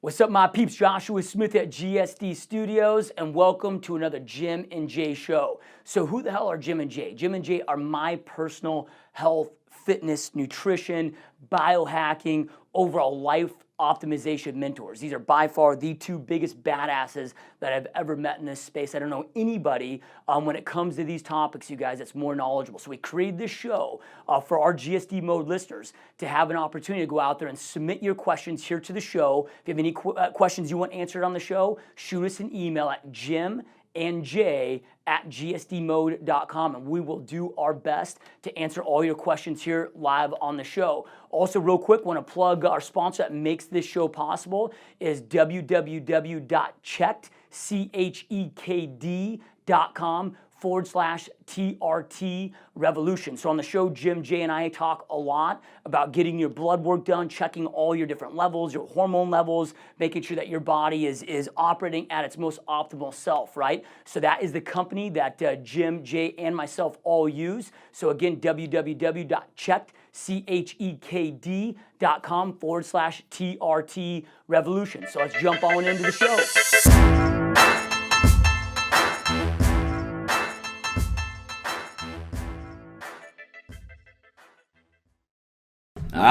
What's up, my peeps? Joshua Smith at GSD Studios, and welcome to another Jim and Jay show. So who the hell are Jim and Jay? Jim and Jay are my personal health, fitness, nutrition, biohacking, overall life optimization mentors. These are by far the two biggest badasses that I've ever met in this space. I don't know anybody when it comes to these topics, you guys, that's more knowledgeable. So we created this show for our GSD mode listeners to have an opportunity to go out there and submit your questions here to the show. If you have any questions you want answered on the show, shoot us an email at jimandjay@gsdmode.com, and we will do our best to answer all your questions here live on the show. Also, real quick, want to plug our sponsor that makes this show possible is www.checkd.com/TRT Revolution. So on the show, Jim, Jay, and I talk a lot about getting your blood work done, checking all your different levels, your hormone levels, making sure that your body is operating at its most optimal self, right? So that is the company that Jim, Jay, and myself all use. So again, www.checkd.com/TRT Revolution. So let's jump on into the show.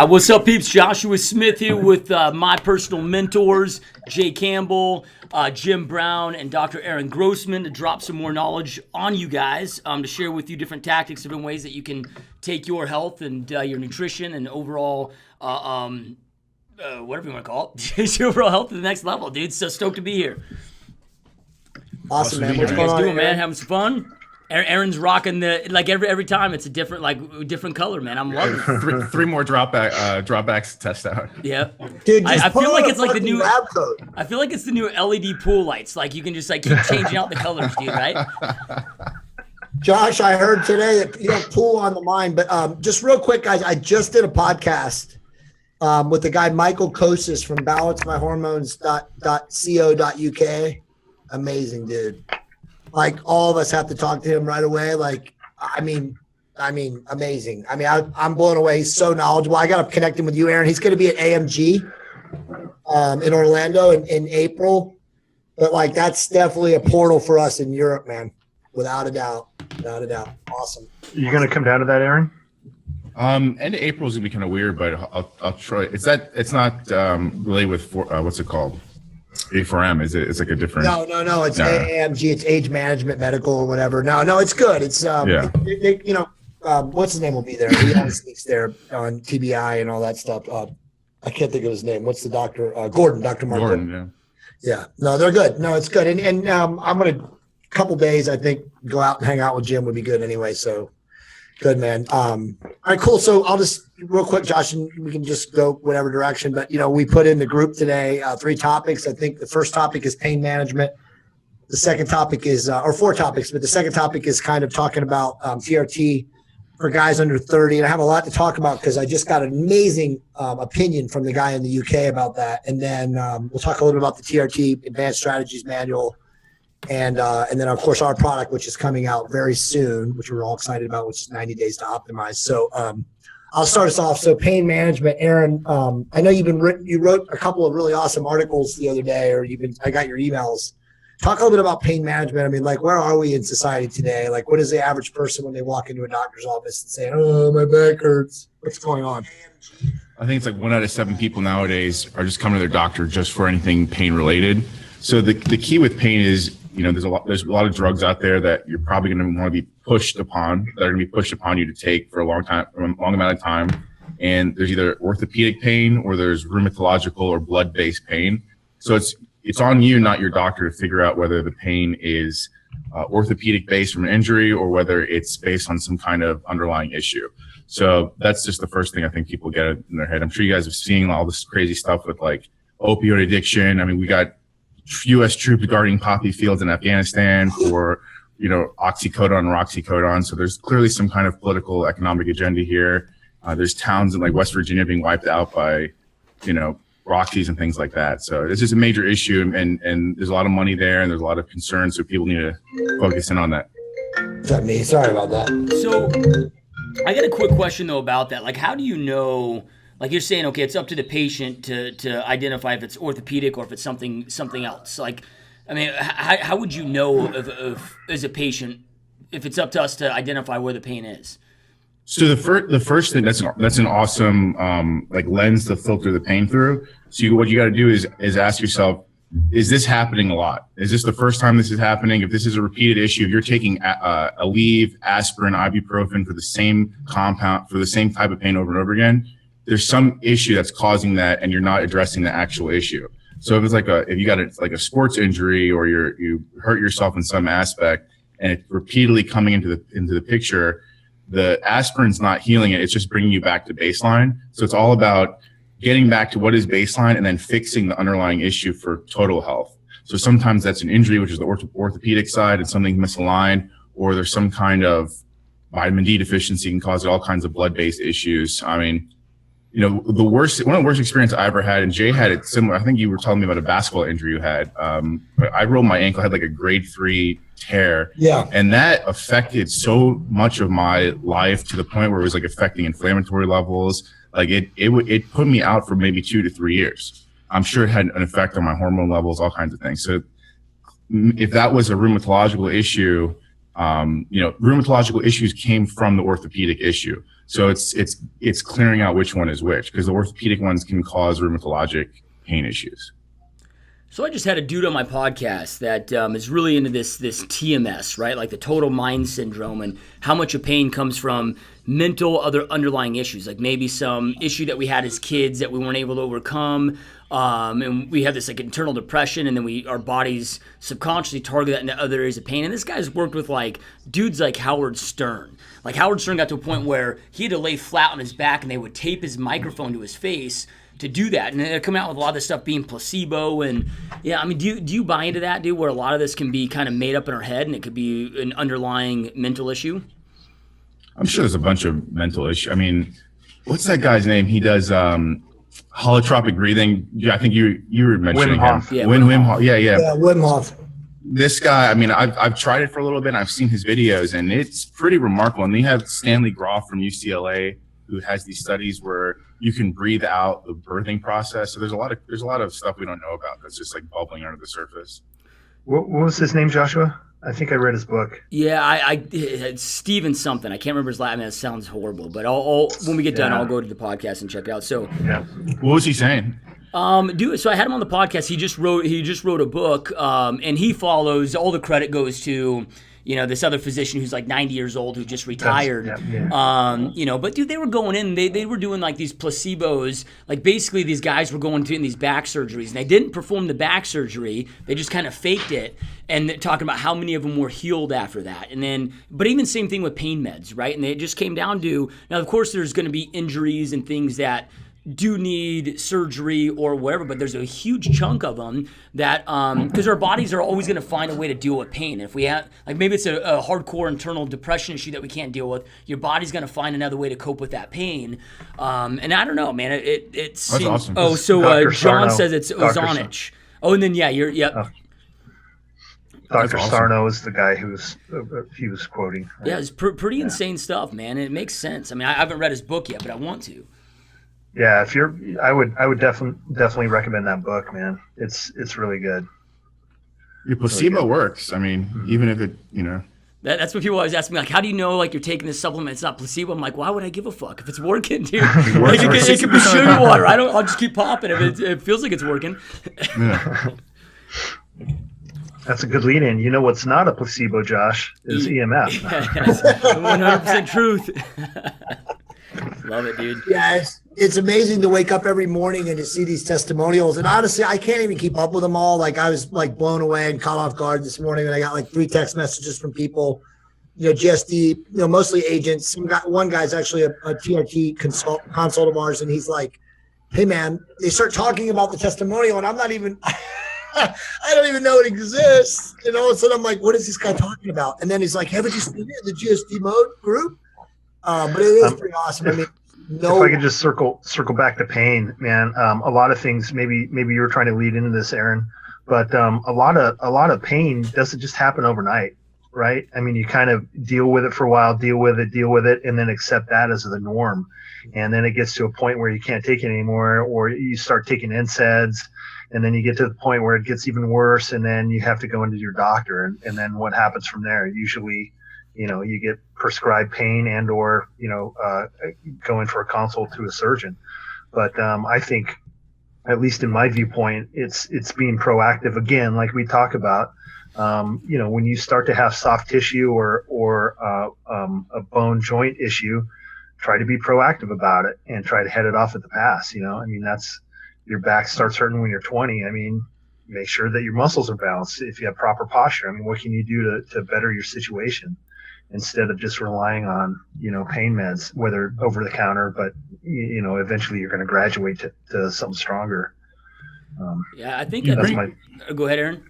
What's up, peeps? Joshua Smith here with my personal mentors, Jay Campbell, Jim Brown, and Dr. Aaron Grossman to drop some more knowledge on you guys, to share with you different tactics, different ways that you can take your health and your nutrition and overall, whatever you want to call it, take your overall health to the next level, dude. So stoked to be here. Awesome, man. What's going on, doing, man? Having some fun? Aaron's rocking the every time it's a different color, man. I'm loving it. Three more dropbacks to test out. Yeah, dude. I feel like it's like the new lab coat. I feel like it's the new LED pool lights. Like you can just keep changing out the colors, dude. Right? Josh, I heard today that you don't pool on the mind, but just real quick, guys. I just did a podcast with the guy Michael Kosis from balanceMyHormones.co.uk. Amazing, dude. Like all of us have to talk to him right away. Like, I mean, amazing. I mean, I'm blown away. He's so knowledgeable. I got to connect him with you, Aaron. He's going to be at AMG in Orlando in April. But like, that's definitely a portal for us in Europe, man. Without a doubt. Without a doubt. Awesome. You going to come down to that, Aaron? End of April is gonna be kind of weird, but I'll try. It's not really with what's it called? A4M, is it? It's like a different. No. It's AMG. It's age management, medical, or whatever. No. It's good. It's what's his name will be there. He always speaks there on TBI and all that stuff. I can't think of his name. What's the doctor? Gordon. Dr. Mark Gordon. Yeah. No, they're good. No, it's good. And I'm gonna couple days. I think go out and hang out with Jim would be good anyway. So good, man. All right, cool. So I'll just real quick, Josh, and we can just go whatever direction. But, we put in the group today 3 topics. I think the first topic is pain management. The second topic is, or 4 topics, but the second topic is kind of talking about TRT for guys under 30. And I have a lot to talk about because I just got an amazing opinion from the guy in the UK about that. And then we'll talk a little bit about the TRT Advanced Strategies Manual. And then, of course, our product, which is coming out very soon, which we're all excited about, which is 90 Days to Optimize. So I'll start us off. So pain management, Aaron, I know you wrote a couple of really awesome articles the other day, or I got your emails. Talk a little bit about pain management. I mean, like, where are we in society today? Like, what is the average person when they walk into a doctor's office and say, oh, my back hurts? What's going on? I think it's like 1 out of 7 people nowadays are just coming to their doctor just for anything pain related. So the key with pain is, there's a lot of drugs out there that you're probably going to want to be pushed upon, that are going to be pushed upon you to take for a long amount of time. And there's either orthopedic pain or there's rheumatological or blood-based pain. So it's on you, not your doctor, to figure out whether the pain is orthopedic based from an injury or whether it's based on some kind of underlying issue. So that's just the first thing I think people get in their head. I'm sure you guys have seen all this crazy stuff with like opioid addiction. I mean, we got U.S. troops guarding poppy fields in Afghanistan for, oxycodone or oxycodone. So there's clearly some kind of political, economic agenda here. There's towns in like West Virginia being wiped out by, Roxys and things like that. So it's just a major issue, and there's a lot of money there, and there's a lot of concern. So people need to focus in on that. Is that me? Sorry about that. So I got a quick question though about that. Like, how do you know Like you're saying, okay, it's up to the patient to identify if it's orthopedic or if it's something else. Like, I mean, how would you know if as a patient if it's up to us to identify where the pain is? So the first thing that's an awesome like lens to filter the pain through. So what you got to do is ask yourself, is this happening a lot? Is this the first time this is happening? If this is a repeated issue, if you're taking Aleve, aspirin, ibuprofen for the same compound for the same type of pain over and over again, there's some issue that's causing that, and you're not addressing the actual issue. So if it's if you got a sports injury or you hurt yourself in some aspect, and it's repeatedly coming into the picture, the aspirin's not healing it. It's just bringing you back to baseline. So it's all about getting back to what is baseline and then fixing the underlying issue for total health. So sometimes that's an injury, which is the orthopedic side, and something misaligned, or there's some kind of vitamin D deficiency can cause all kinds of blood-based issues. I mean, one of the worst experience I ever had, and Jay had it similar. I think you were telling me about a basketball injury you had. I rolled my ankle, I had like a grade 3 tear. Yeah. And that affected so much of my life to the point where it was like affecting inflammatory levels. Like it put me out for maybe 2 to 3 years. I'm sure it had an effect on my hormone levels, all kinds of things. So if that was a rheumatological issue, rheumatological issues came from the orthopedic issue. So it's clearing out which one is which, because the orthopedic ones can cause rheumatologic pain issues. So I just had a dude on my podcast that is really into this TMS, right? Like the total mind syndrome, and how much of pain comes from mental other underlying issues, like maybe some issue that we had as kids that we weren't able to overcome. And we have this like internal depression, and then our bodies subconsciously target that into other areas of pain. And this guy's worked with like dudes like Howard Stern. Like Howard Stern got to a point where he had to lay flat on his back, and they would tape his microphone to his face to do that. And they'd come out with a lot of this stuff being placebo. And yeah, I mean, do you buy into that, dude, where a lot of this can be kind of made up in our head and it could be an underlying mental issue? I'm sure there's a bunch of mental issues. I mean, what's that guy's name? He does holotropic breathing. Yeah, I think you were mentioning him. Yeah, Wim Hof. Yeah. Yeah, Wim Hof. This guy, I mean, I've tried it for a little bit, and I've seen his videos, and it's pretty remarkable. And they have Stanley Groff from UCLA, who has these studies where you can breathe out the birthing process. So there's a lot of stuff we don't know about that's just like bubbling under the surface. What was his name, Joshua? I think I read his book. Yeah, it's Steven something. I can't remember his last name. That sounds horrible, but I'll when we get done, I'll go to the podcast and check it out. So, yeah. What was he saying? Dude, so I had him on the podcast. He just wrote a book, and he follows. All the credit goes to this other physician who's like 90 years old who just retired. But dude, they were going in. They were doing like these placebos. Like basically, these guys were going in these back surgeries, and they didn't perform the back surgery. They just kind of faked it, and they're talking about how many of them were healed after that. And then, but even same thing with pain meds, right? And it just came down to, now of course there's going to be injuries and things that do need surgery or whatever, but there's a huge chunk of them that, because our bodies are always going to find a way to deal with pain. If we have, like maybe it's a hardcore internal depression issue that we can't deal with, your body's going to find another way to cope with that pain. And I don't know, man, it seems, awesome. Oh, so John Sarno. says it's Ozonich. Oh, and then, yeah, yep. Dr. Awesome. Sarno is the guy he was quoting. Right? Yeah, it's pretty insane stuff, man. It makes sense. I mean, I haven't read his book yet, but I want to. Yeah, I would definitely recommend that book, man. It's really good. Your placebo works. I mean, even if it, That's what people always ask me, like, how do you know, like, you're taking this supplement, it's not placebo? I'm like, why would I give a fuck if it's working, dude? works. It could be sugar water. I'll just keep popping if it feels like it's working. Yeah. That's a good lead in. You know what's not a placebo, Josh, is EMF. 100% truth. Love it, dude. Yeah, it's amazing to wake up every morning and to see these testimonials. And honestly, I can't even keep up with them all. Like I was like blown away and caught off guard this morning, and I got like 3 text messages from people, GSD, mostly agents. One guy's actually a TRT consult of ours, and he's like, "Hey man," they start talking about the testimonial, and I'm not even. I don't even know it exists. And all of a sudden I'm like, what is this guy talking about? And then he's like, haven't you seen it in the GSD mode group? But it is pretty awesome. I mean, if I could just circle back to pain, man. A lot of things, maybe you were trying to lead into this, Aaron, but a lot of pain doesn't just happen overnight, right? I mean, you kind of deal with it for a while, deal with it, and then accept that as the norm. And then it gets to a point where you can't take it anymore, or you start taking NSAIDs, and then you get to the point where it gets even worse, and then you have to go into your doctor. And then what happens from there? Usually, you get prescribed pain and or, go in for a consult to a surgeon. But I think, at least in my viewpoint, it's being proactive again, like we talk about. When you start to have soft tissue or a bone joint issue, try to be proactive about it and try to head it off at the pass. That's, your back starts hurting when you're 20. Make sure that your muscles are balanced. If you have proper posture, what can you do to better your situation instead of just relying on, pain meds, whether over the counter, but eventually you're going to graduate to something stronger. I think go ahead, Aaron.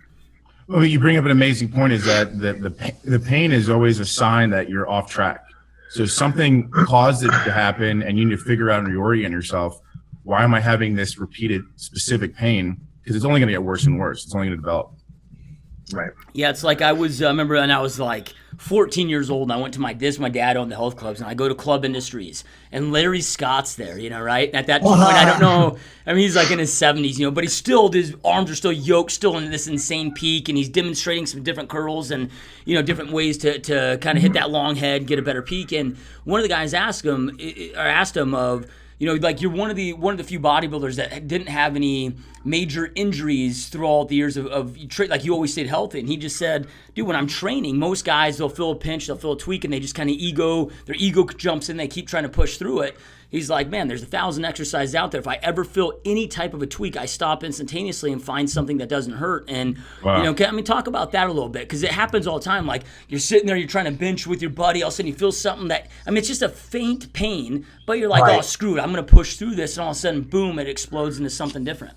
Well, you bring up an amazing point, is that the pain is always a sign that you're off track. So something caused it to happen, and you need to figure out and reorient yourself. Why am I having this repeated specific pain? Because it's only going to get worse and worse. It's only going to develop. Right. Yeah, it's like I remember when I was like 14 years old, and I went to my dad owned the health clubs, and I go to Club Industries, and Larry Scott's there, right? At that point, I don't know. He's like in his 70s, but his arms are still yoked, still in this insane peak, and he's demonstrating some different curls and, different ways to kind of hit that long head, get a better peak. And one of the guys asked him of, like, you're one of the few bodybuilders that didn't have any major injuries throughout the years of like, you always stayed healthy. And he just said, dude, when I'm training, most guys, they'll feel a pinch, they'll feel a tweak, and they just kind of their ego jumps in, they keep trying to push through it. He's like, man, there's 1,000 exercises out there. If I ever feel any type of a tweak, I stop instantaneously and find something that doesn't hurt. And, wow. Talk about that a little bit, because it happens all the time. Like, you're sitting there, you're trying to bench with your buddy, all of a sudden you feel something that, it's just a faint pain, but you're like, right. Oh, screw it, I'm going to push through this, and all of a sudden, boom, it explodes into something different.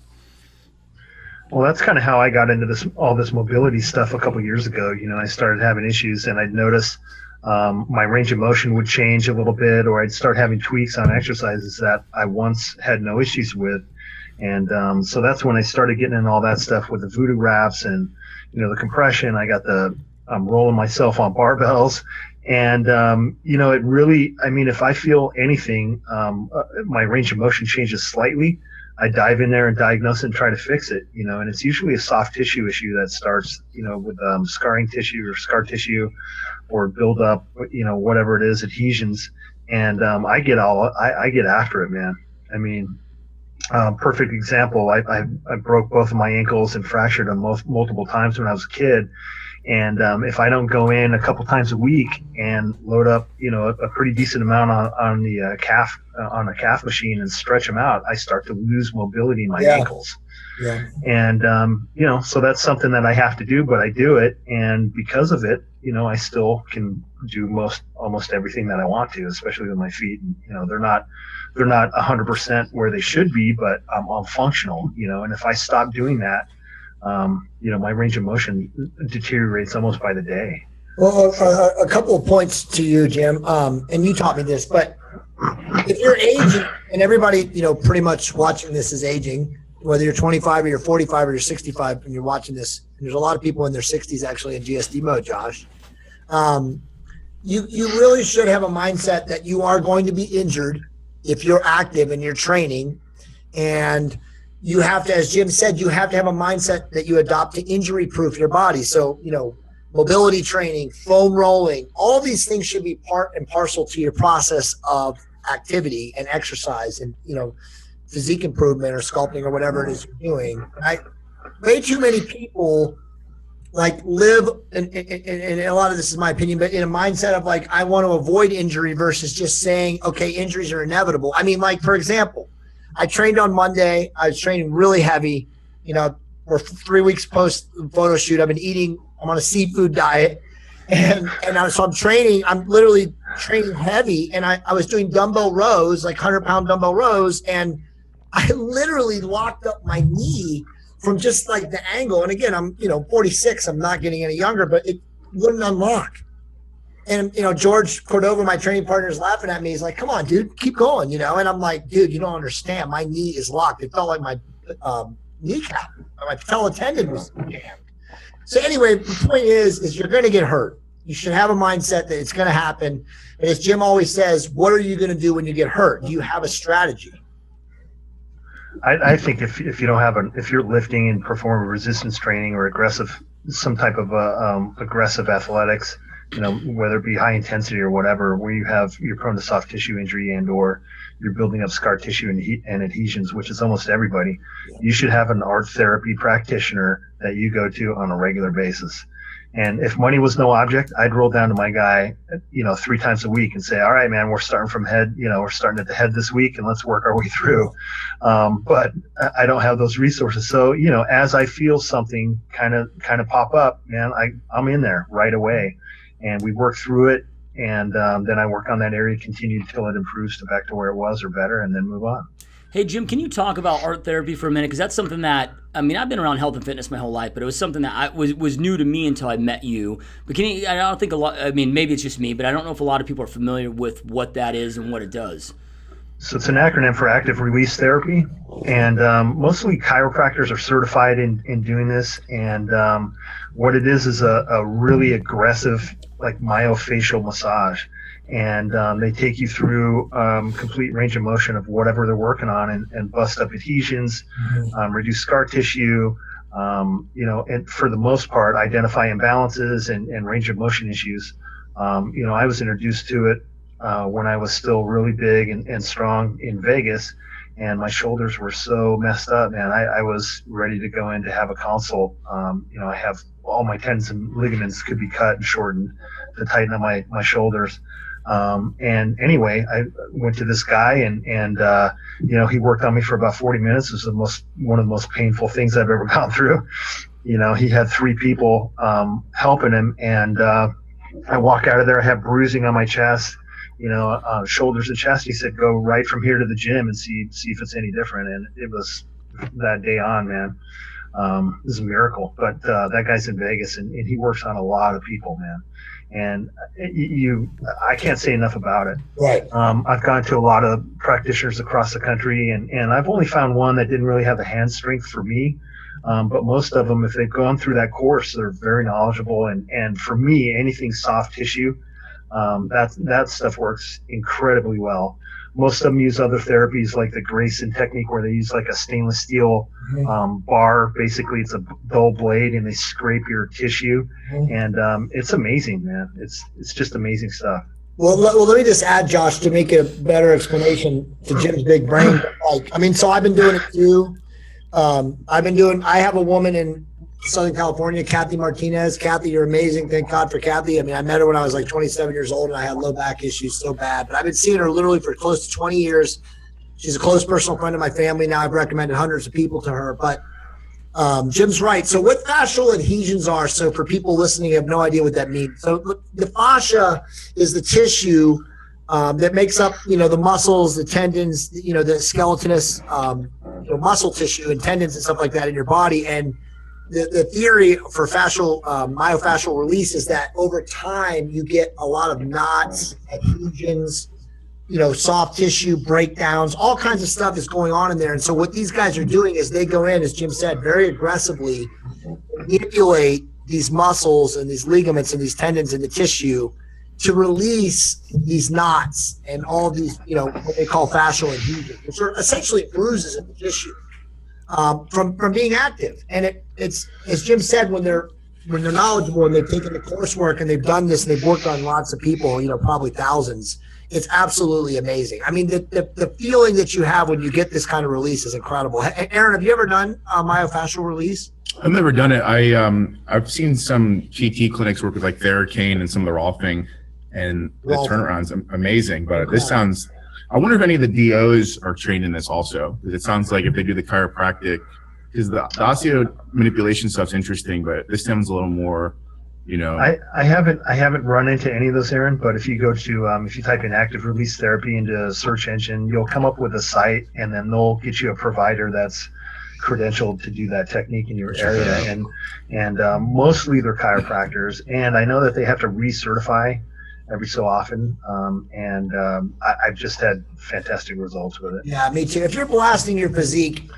Well, that's kind of how I got into all this mobility stuff a couple years ago. I started having issues, and I'd notice my range of motion would change a little bit, or I'd start having tweaks on exercises that I once had no issues with. And so that's when I started getting in all that stuff with the voodoo wraps and, the compression. I got rolling myself on barbells. And, it really, if I feel anything, my range of motion changes slightly, I dive in there and diagnose it and try to fix it, and it's usually a soft tissue issue that starts, with scarring tissue or scar tissue or build up, whatever it is, adhesions. And I get after it, man. Perfect example. I broke both of my ankles and fractured them multiple times when I was a kid. And if I don't go in a couple times a week and load up, a pretty decent amount on the calf on a calf machine and stretch them out, I start to lose mobility in my ankles. Yeah. And so that's something that I have to do, but I do it, and because of it, I still can do almost everything that I want to, especially with my feet. And, they're not 100% where they should be, but I'm functional. And if I stop doing that, my range of motion deteriorates almost by the day. Well, a couple of points to you, Jim, and you taught me this, but if you're aging, and everybody, pretty much watching this is aging, whether you're 25 or you're 45 or you're 65 and you're watching this, and there's a lot of people in their 60s actually in GSD mode, Josh, you really should have a mindset that you are going to be injured if you're active and you're training. And you have to, as Jim said, you have to have a mindset that you adopt to injury-proof your body. So, mobility training, foam rolling, all these things should be part and parcel to your process of activity and exercise and, physique improvement or sculpting or whatever it is you're doing. Way too many people live, and a lot of this is my opinion, but in a mindset of I want to avoid injury versus just saying, okay, injuries are inevitable. For example, I trained on Monday. I was training really heavy. We're 3 weeks post photo shoot. I'm on a seafood diet. So I'm training. I'm literally training heavy. And I was doing dumbbell rows, 100-pound dumbbell rows. And I literally locked up my knee from just the angle. And again, I'm, 46. I'm not getting any younger, but it wouldn't unlock. And, George Cordova, my training partner, is laughing at me. He's like, come on, dude, keep going, And I'm like, dude, you don't understand. My knee is locked. It felt like my kneecap, my patella tendon was jammed. So anyway, the point is you're going to get hurt. You should have a mindset that it's going to happen. And as Jim always says, what are you going to do when you get hurt? Do you have a strategy? I think if you don't have if you're lifting and performing resistance training or some type of aggressive athletics, whether it be high intensity or whatever, where you're prone to soft tissue injury or you're building up scar tissue and adhesions, which is almost everybody, you should have an art therapy practitioner that you go to on a regular basis. And if money was no object, I'd roll down to my guy, 3 times a week and say, all right, man, we're starting from head, we're starting at the head this week and let's work our way through. But I don't have those resources. So, as I feel something kind of pop up, man, I'm in there right away and we work through it. And then I work on that area, continue until it improves to back to where it was or better, and then move on. Hey, Jim, can you talk about art therapy for a minute? Because that's something that, I've been around health and fitness my whole life, but it was something that was new to me until I met you. But I don't think maybe it's just me, but I don't know if a lot of people are familiar with what that is and what it does. So it's an acronym for active release therapy. And mostly chiropractors are certified in doing this. And what it is a really aggressive, like myofascial massage. And they take you through complete range of motion of whatever they're working on and bust up adhesions, reduce scar tissue, and for the most part, identify imbalances and range of motion issues. I was introduced to it when I was still really big and strong in Vegas, and my shoulders were so messed up, man. I was ready to go in to have a consult. I have all my tendons and ligaments could be cut and shortened to tighten up my shoulders. And anyway, I went to this guy and he worked on me for about 40 minutes. It was one of the most painful things I've ever gone through. He had 3 people, helping him. And, I walk out of there, I have bruising on my chest, shoulders and chest. He said, go right from here to the gym and see if it's any different. And it was that day on, man. It was a miracle, but, that guy's in Vegas and he works on a lot of people, man. And I can't say enough about it. Right. I've gone to a lot of practitioners across the country, and I've only found one that didn't really have the hand strength for me. But most of them, if they've gone through that course, they're very knowledgeable. And for me, anything soft tissue, that stuff works incredibly well. Most of them use other therapies like the Grossman technique, where they use like a stainless steel bar. Basically, it's a dull blade, and they scrape your tissue, and it's amazing, man. It's just amazing stuff. Well, let me just add, Josh, to make a better explanation to Jim's big brain. So I've been doing it too. I have a woman in Southern California, Kathy Martinez. Kathy, you're amazing. Thank God for Kathy. I met her when I was like 27 years old and I had low back issues so bad, but I've been seeing her literally for close to 20 years. She's a close personal friend of my family. Now I've recommended hundreds of people to her, but Jim's right. So what fascial adhesions are, so for people listening who have no idea what that means. So the fascia is the tissue that makes up, the muscles, the tendons, the skeletonous, muscle tissue and tendons and stuff like that in your body. And the theory for myofascial release is that over time you get a lot of knots, adhesions, soft tissue breakdowns, all kinds of stuff is going on in there. And so what these guys are doing is they go in, as Jim said, very aggressively manipulate these muscles and these ligaments and these tendons in the tissue to release these knots and all these, what they call fascial adhesions, which are essentially bruises in the tissue. From being active. And it's as Jim said, when they're knowledgeable and they've taken the coursework and they've done this and they've worked on lots of people, probably thousands, it's absolutely amazing. The feeling that you have when you get this kind of release is incredible. Aaron, have you ever done myofascial release? I've never done it. I've seen some PT clinics work with like Theracane and some of the Rolfing, and the turnaround's amazing, but this sounds, I wonder if any of the DOs are trained in this also, because it sounds like if they do the chiropractic, because the osteo manipulation stuff's interesting, but this sounds a little more, I haven't run into any of those, Aaron, but if you go to, if you type in active release therapy into a search engine, you'll come up with a site, and then they'll get you a provider that's credentialed to do that technique in your area. And mostly they're chiropractors. And I know that they have to recertify every so often, and I've just had fantastic results with it. Yeah, me too. If you're blasting your physique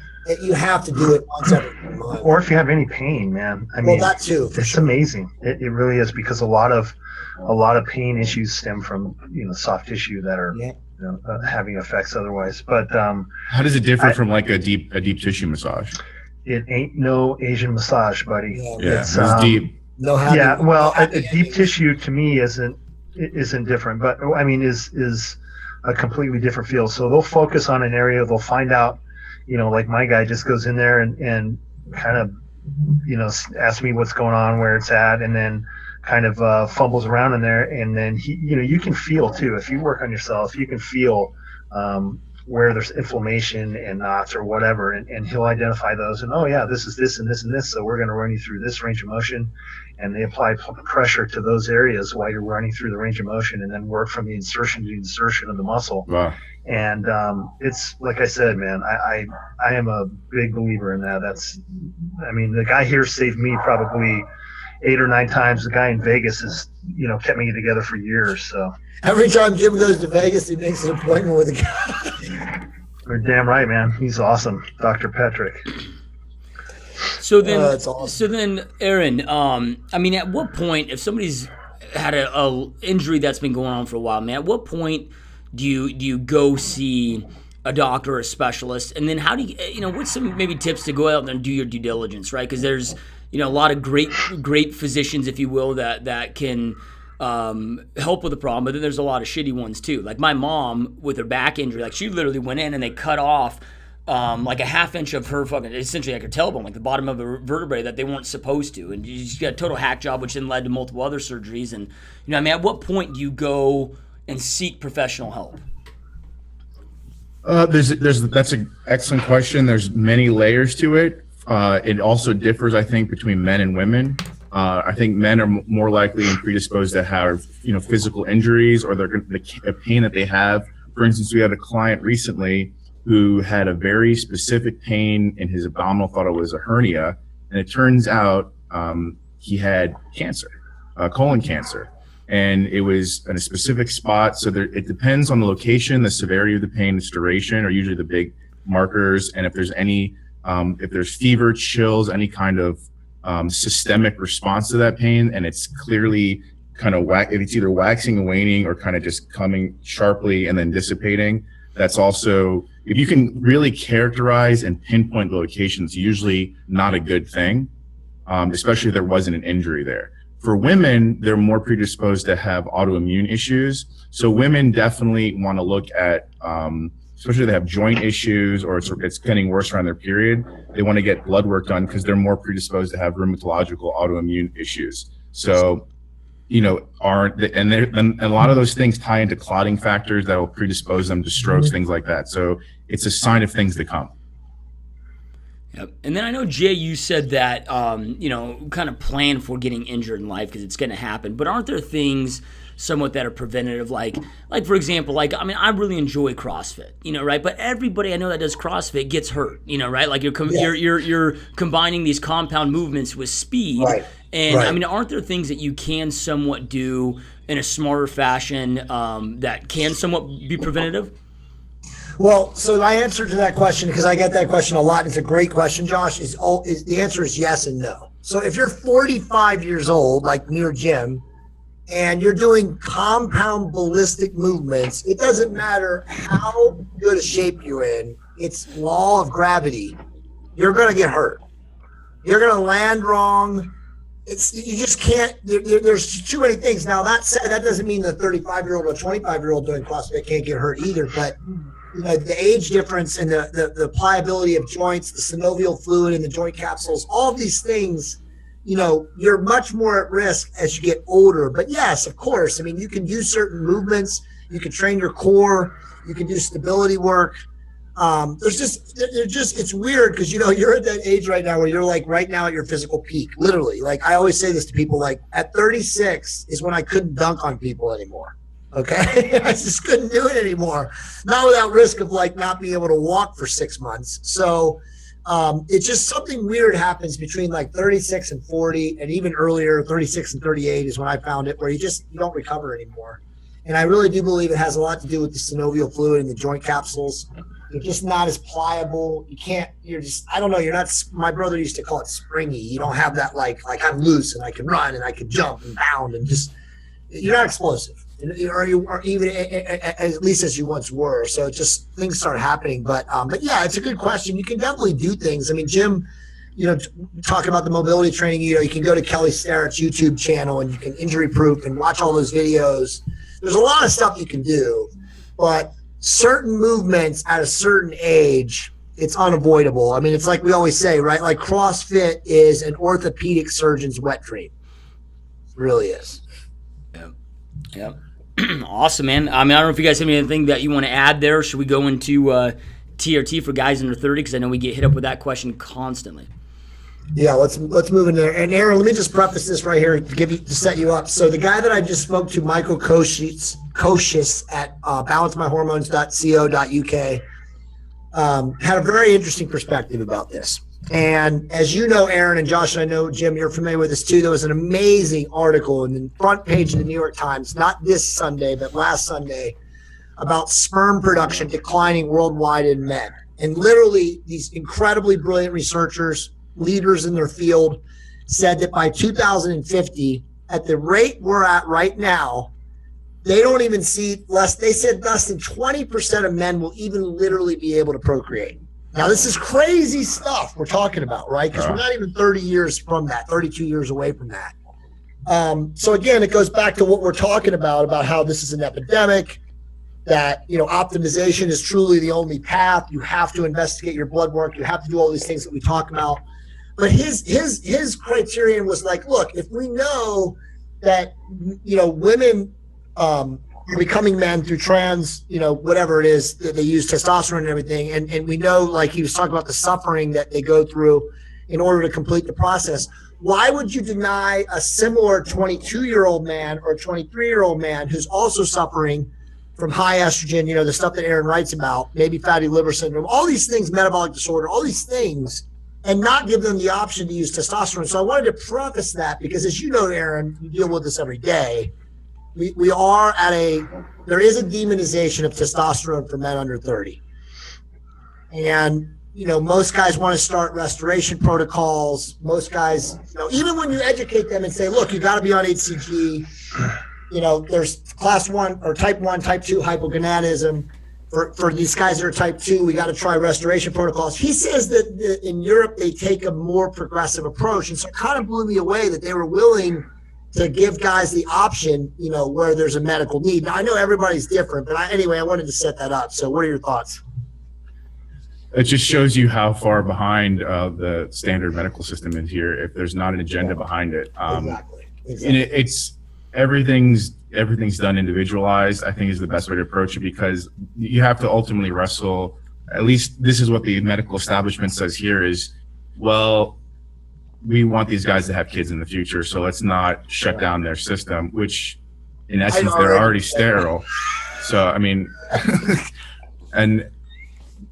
You have to do it once every month. Or if you have any pain, man. I mean, that too. It's sure. amazing. It really is, because a lot of pain issues stem from soft tissue that are having effects otherwise. But how does it differ from like a deep tissue massage? It ain't no Asian massage, buddy. Yeah, it's deep. No happy, yeah, well, no happy a deep tissue to me isn't different, but I mean is a completely different field. So they'll focus on an area. They'll find out, like my guy just goes in there and kind of, asks me what's going on, where it's at, and then kind of fumbles around in there, and then he, you can feel too. If you work on yourself, you can feel where there's inflammation and knots or whatever, and he'll identify those, and oh yeah, this is this and this and this, so we're going to run you through this range of motion, and they apply pressure to those areas while you're running through the range of motion, and then work from the insertion to the insertion of the muscle. Wow. And it's like I said, man, I am a big believer in that. The guy here saved me probably 8 or 9 times. The guy in Vegas has, kept me together for years. So every time Jim goes to Vegas, he makes an appointment with a guy. You're damn right, man. He's awesome, Dr. Patrick. So then, awesome. So then, Aaron, at what point, if somebody's had a injury that's been going on for a while, man, at what point do you go see a doctor or a specialist, and then how do you, what's some maybe tips to go out there and do your due diligence, right? Because there's a lot of great physicians, if you will, that can help with the problem, but then there's a lot of shitty ones too. Like my mom with her back injury, like she literally went in and they cut off like a half inch of her fucking, essentially like her tailbone, like the bottom of her vertebrae that they weren't supposed to, and she got a total hack job, which then led to multiple other surgeries. And at what point do you go and seek professional help? That's an excellent question. There's many layers to it. It also differs, I think, between men and women. I think men are more likely and predisposed to have, physical injuries, or the pain that they have. For instance, we had a client recently who had a very specific pain in his abdominal, thought it was a hernia, and it turns out he had cancer, colon cancer. And it was in a specific spot. So it depends on the location, the severity of the pain, its duration are usually the big markers. And if there's any, if there's fever, chills, any kind of systemic response to that pain, and it's clearly kind of if it's either waxing and waning or kind of just coming sharply and then dissipating, that's also, if you can really characterize and pinpoint the location, it's usually not a good thing, especially if there wasn't an injury there. For women, they're more predisposed to have autoimmune issues. So women definitely want to look at, especially if they have joint issues or it's getting worse around their period, they want to get blood work done because they're more predisposed to have rheumatological autoimmune issues. So, and a lot of those things tie into clotting factors that will predispose them to strokes, things like that. So it's a sign of things to come. Yep. And then I know, Jay, you said that, kind of plan for getting injured in life because it's going to happen. But aren't there things somewhat that are preventative? Like for example, I really enjoy CrossFit, right? But everybody I know that does CrossFit gets hurt, right? Like you're combining these compound movements with speed. Right. And right. Aren't there things that you can somewhat do in a smarter fashion that can somewhat be preventative? Well, so my answer to that question, because I get that question a lot, and it's a great question, Josh, is the answer is yes and no. So if you're 45 years old, like me or Jim, and you're doing compound ballistic movements, it doesn't matter how good a shape you're in, it's law of gravity. You're going to get hurt. You're going to land wrong. You just can't, there's too many things. Now, that said, that doesn't mean the 35-year-old or 25-year-old doing CrossFit can't get hurt either, but the age difference and the pliability of joints, the synovial fluid in the joint capsules, all of these things, you're much more at risk as you get older. But yes, of course, you can do certain movements, you can train your core, you can do stability work. It's weird because, you're at that age right now where you're like right now at your physical peak, literally. Like I always say this to people, like at 36 is when I couldn't dunk on people anymore. Okay. I just couldn't do it anymore. Not without risk of not being able to walk for 6 months. So it's just something weird happens between 36 and 40 and even earlier, 36 and 38 is when I found it, where you don't recover anymore. And I really do believe it has a lot to do with the synovial fluid in the joint capsules. You're just not as pliable. I don't know. You're not, my brother used to call it springy. You don't have that like I'm loose and I can run and I can jump and bound and just, you're not explosive. Or even at least as you once were. So just things start happening. But yeah, it's a good question. You can definitely do things. I mean, Jim, talking about the mobility training, you can go to Kelly Starrett's YouTube channel and you can injury proof and watch all those videos. There's a lot of stuff you can do, but certain movements at a certain age, it's unavoidable. I mean, it's like we always say, right? Like CrossFit is an orthopedic surgeon's wet dream. It really is. Yeah. Awesome, man. I mean, I don't know if you guys have anything that you want to add there. Should we go into TRT for guys under 30? Because I know we get hit up with that question constantly. Yeah, let's move in there. And Aaron, let me just preface this right here to set you up. So the guy that I just spoke to, Michael Koshis at balanceMyHormones.co.uk, had a very interesting perspective about this. And as you know, Aaron and Josh, and I know, Jim, you're familiar with this too, there was an amazing article in the front page of the New York Times, not this Sunday, but last Sunday, about sperm production declining worldwide in men. And literally these incredibly brilliant researchers, leaders in their field, said that by 2050, at the rate we're at right now, they don't even see they said less than 20% of men will even literally be able to procreate. Now, this is crazy stuff we're talking about, right? Because we're not even 30 years from that, 32 years away from that. So again, it goes back to what we're talking about how this is an epidemic, that, optimization is truly the only path. You have to investigate your blood work. You have to do all these things that we talk about. But his criterion was like, look, if we know that, women are becoming men through trans, whatever it is, that they use testosterone and everything. And we know, like he was talking about the suffering that they go through in order to complete the process. Why would you deny a similar 22-year-old man or a 23-year-old man who's also suffering from high estrogen, the stuff that Aaron writes about, maybe fatty liver syndrome, all these things, metabolic disorder, all these things, and not give them the option to use testosterone? So I wanted to preface that because, as you know, Aaron, you deal with this every day. We are there is a demonization of testosterone for men under 30. And, most guys want to start restoration protocols. Most guys, even when you educate them and say, look, you got to be on HCG, there's class 1 or type 1, type 2 hypogonadism. For these guys that are type 2, we got to try restoration protocols. He says that in Europe, they take a more progressive approach. And so it kind of blew me away that they were willing to give guys the option, where there's a medical need. Now, I know everybody's different, but anyway, I wanted to set that up. So what are your thoughts? It just shows you how far behind the standard medical system is here if there's not an agenda behind it. Exactly. And it's everything's done individualized, I think, is the best way to approach it, because you have to ultimately wrestle. At least this is what the medical establishment says here is, well, we want these guys to have kids in the future, so let's not shut down their system, which in essence, they're already sterile. So, I mean, and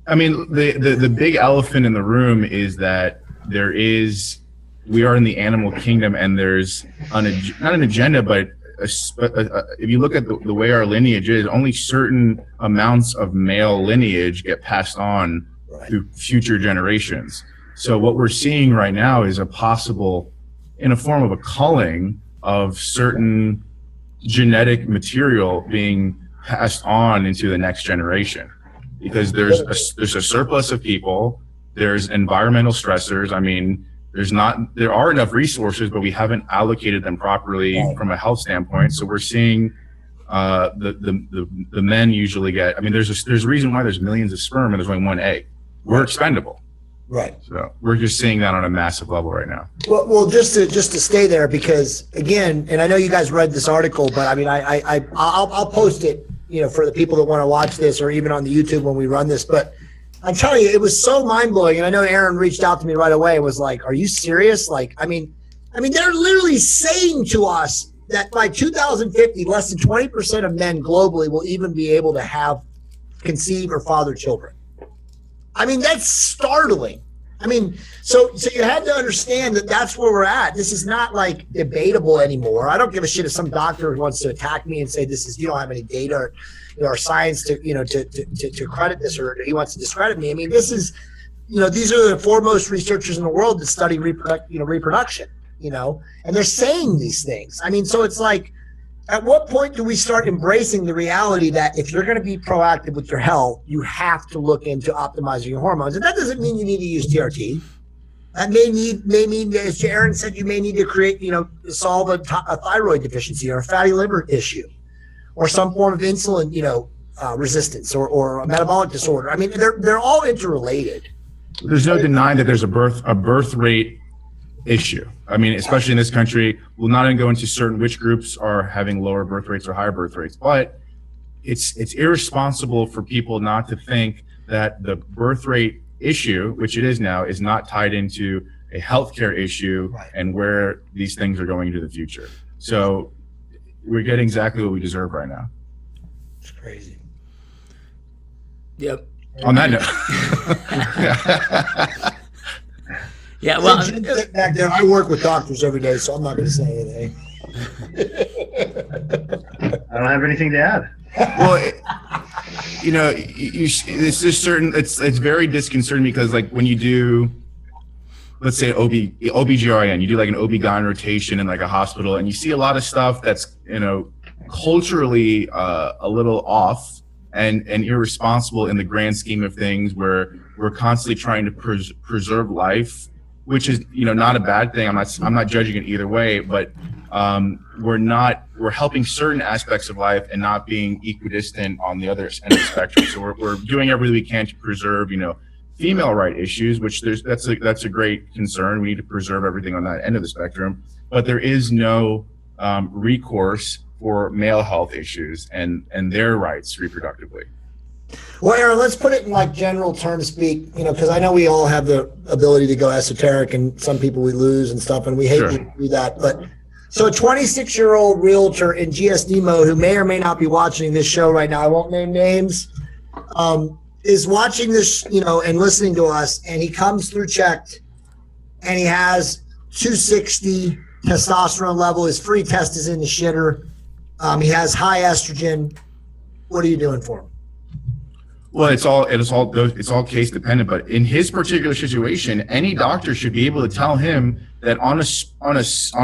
I mean, the big elephant in the room is that we are in the animal kingdom, and there's not an agenda, but if you look at the way our lineage is, only certain amounts of male lineage get passed on through future generations. So what we're seeing right now is a possible, in a form of a culling of certain genetic material being passed on into the next generation, because there's a surplus of people, there's environmental stressors. I mean, there are enough resources, but we haven't allocated them properly from a health standpoint. So we're seeing the men usually get, I mean, there's a reason why there's millions of sperm and there's only one egg. We're expendable. Right. So we're just seeing that on a massive level right now. Well, just to stay there, because again, and I know you guys read this article, but I mean, I'll post it, for the people that want to watch this, or even on the YouTube when we run this. But I'm telling you, it was so mind blowing. And I know Aaron reached out to me right away and was like, "Are you serious?" Like, I mean, they're literally saying to us that by 2050, less than 20% of men globally will even be able to conceive or father children. I mean, that's startling. I mean, so you had to understand that that's where we're at. This is not like debatable anymore. I don't give a shit if some doctor wants to attack me and say you don't have any data or, or science to credit this, or he wants to discredit me. I mean, this is, these are the foremost researchers in the world that study reproduction, and they're saying these things. I mean, so it's like, at what point do we start embracing the reality that if you're going to be proactive with your health, you have to look into optimizing your hormones? And that doesn't mean you need to use TRT. That may mean, as Aaron said, you may need to create, solve a thyroid deficiency or a fatty liver issue, or some form of insulin, resistance or a metabolic disorder. I mean, they're all interrelated. There's no denying that there's a birth rate issue. I mean, especially in this country, we'll not even go into certain which groups are having lower birth rates or higher birth rates, but it's irresponsible for people not to think that the birth rate issue, which it is now, is not tied into a healthcare issue and where these things are going into the future. So we're getting exactly what we deserve right now. It's crazy. Yep. On that note. Yeah, well, back there, I work with doctors every day, so I'm not going to say anything. I don't have anything to add. Well, it's just certain. It's very disconcerting because, like, when you do, let's say OBGYN, you do like an OB-GYN rotation in like a hospital, and you see a lot of stuff that's culturally a little off and irresponsible in the grand scheme of things, where we're constantly trying to preserve life, which is not a bad thing. I'm not judging it either way, but we're helping certain aspects of life and not being equidistant on the other end of the spectrum. So we're doing everything we can to preserve female right issues, which that's a great concern. We need to preserve everything on that end of the spectrum, but there is no recourse for male health issues and their rights reproductively. Well, Aaron, let's put it in like general terms speak, because I know we all have the ability to go esoteric, and some people we lose and stuff, and we hate to do that. But so a 26-year-old realtor in GSD mode who may or may not be watching this show right now, I won't name names, is watching this, and listening to us, and he comes through checked, and he has 260 testosterone level. His free test is in the shitter. He has high estrogen. What are you doing for him? Well, it's all case dependent, but in his particular situation, any doctor should be able to tell him that on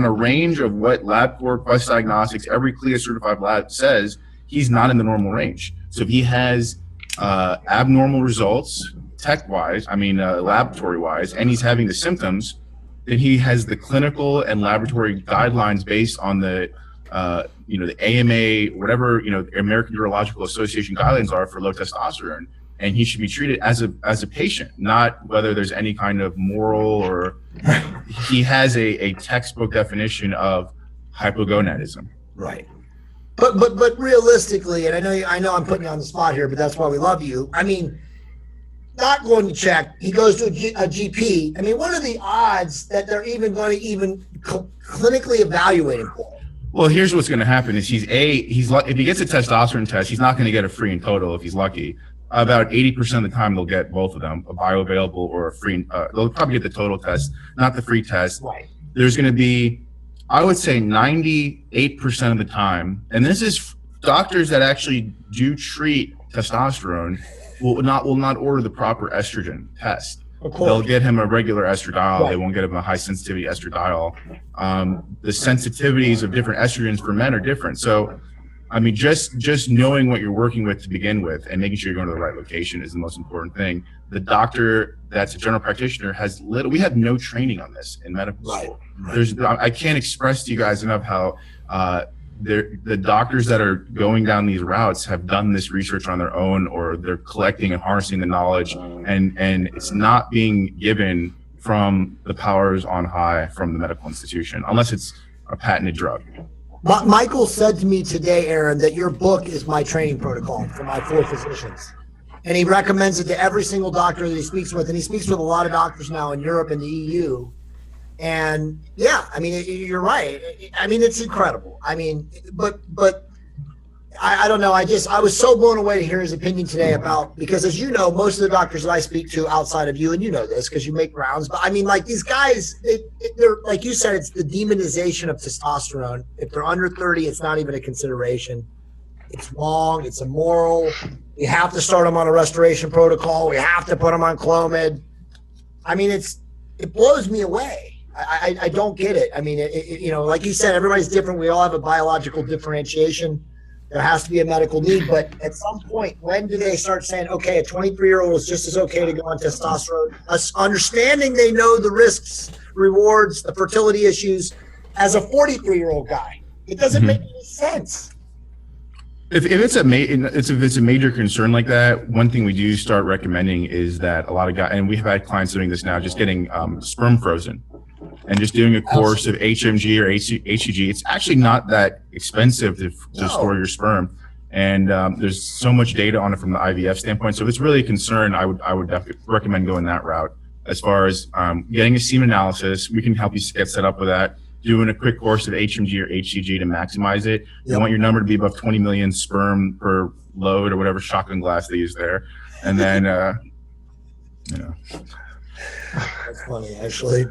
a range of what LabCorp, Quest Diagnostics, every CLIA certified lab says, he's not in the normal range. So if he has abnormal results, laboratory wise, and he's having the symptoms, then he has the clinical and laboratory guidelines based on the the AMA, whatever, American Urological Association guidelines are for low testosterone, and he should be treated as a patient, not whether there's any kind of moral or he has a textbook definition of hypogonadism. Right. But realistically, and I know I'm putting you on the spot here, but that's why we love you. I mean, not going to check, he goes to a GP. I mean, what are the odds that they're even going to clinically evaluate him for? Well, here's what's going to happen is if he gets a testosterone test, he's not going to get a free in total if he's lucky. About 80% of the time, they'll get both of them, a bioavailable or a free. They'll probably get the total test, not the free test. Right. There's going to be, I would say 98% of the time, and this is doctors that actually do treat testosterone will not order the proper estrogen test. They'll get him a regular estradiol. Right. They won't get him a high sensitivity estradiol. The sensitivities of different estrogens for men are different. So, I mean, just knowing what you're working with to begin with and making sure you're going to the right location is the most important thing. The doctor that's a general practitioner we have no training on this in medical school. Right. I can't express to you guys enough how the doctors that are going down these routes have done this research on their own, or they're collecting and harnessing the knowledge, and it's not being given from the powers on high from the medical institution, unless it's a patented drug. Michael said to me today, Aaron, that your book is my training protocol for my 4 physicians. And he recommends it to every single doctor that he speaks with. And he speaks with a lot of doctors now in Europe and the EU. And yeah, I mean, you're right. I mean, it's incredible. I mean, but I don't know. I was so blown away to hear his opinion today because as you know, most of the doctors that I speak to outside of you, and you know this because you make rounds, but I mean, like these guys, they're like you said, it's the demonization of testosterone. If they're under 30, it's not even a consideration. It's wrong. It's immoral. We have to start them on a restoration protocol. We have to put them on Clomid. I mean, it blows me away. I don't get it. I mean, you know, like you said, everybody's different. We all have a biological differentiation. There has to be a medical need, but at some point, when do they start saying, okay, a 23-year-old is just as okay to go on testosterone, understanding they know the risks, rewards, the fertility issues, as a 43-year-old guy? It doesn't make any sense. If it's a major concern like that, one thing we do start recommending is that a lot of guys, and we have had clients doing this now, just getting sperm frozen and just doing a course of HMG or HCG. It's actually not that expensive to store your sperm, and there's so much data on it from the IVF standpoint. So if it's really a concern, I would definitely recommend going that route. As far as getting a semen analysis, we can help you get set up with that. Doing a quick course of HMG or HCG to maximize it. You want your number to be above 20 million sperm per load or whatever shotgun glass they use there. And then, you know. That's funny, actually.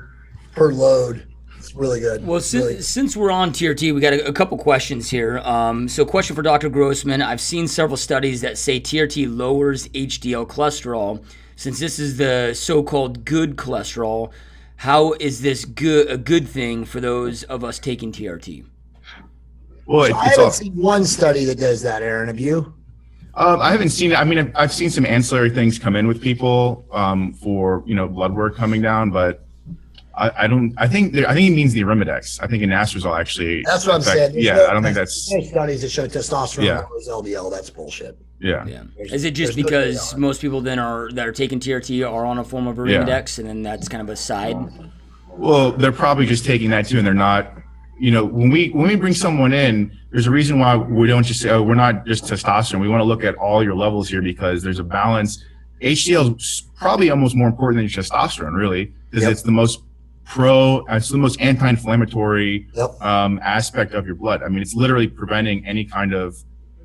Per load. It's really good. Well, since we're on TRT, we got a couple questions here. So question for Dr. Grossman. I've seen several studies that say TRT lowers HDL cholesterol. Since this is the so-called good cholesterol, how is this a good thing for those of us taking TRT? Well, I haven't seen one study that does that, Aaron. Have you? I haven't seen it. I mean, I've seen some ancillary things come in with people for blood work coming down, but I think it means the Arimidex. I think anastrozole actually. That's what I'm saying. I don't think that's studies that show testosterone lowers LDL. That's bullshit. Yeah. Is it just because most people then that are taking TRT are on a form of Arimidex, and then that's kind of a side? Well, they're probably just taking that too, and they're not. When we bring someone in, there's a reason why we don't just say, oh, we're not just testosterone. We want to look at all your levels here because there's a balance. HDL is probably almost more important than your testosterone, really, because it's the most it's the most anti-inflammatory aspect of your blood. I mean, it's literally preventing any kind of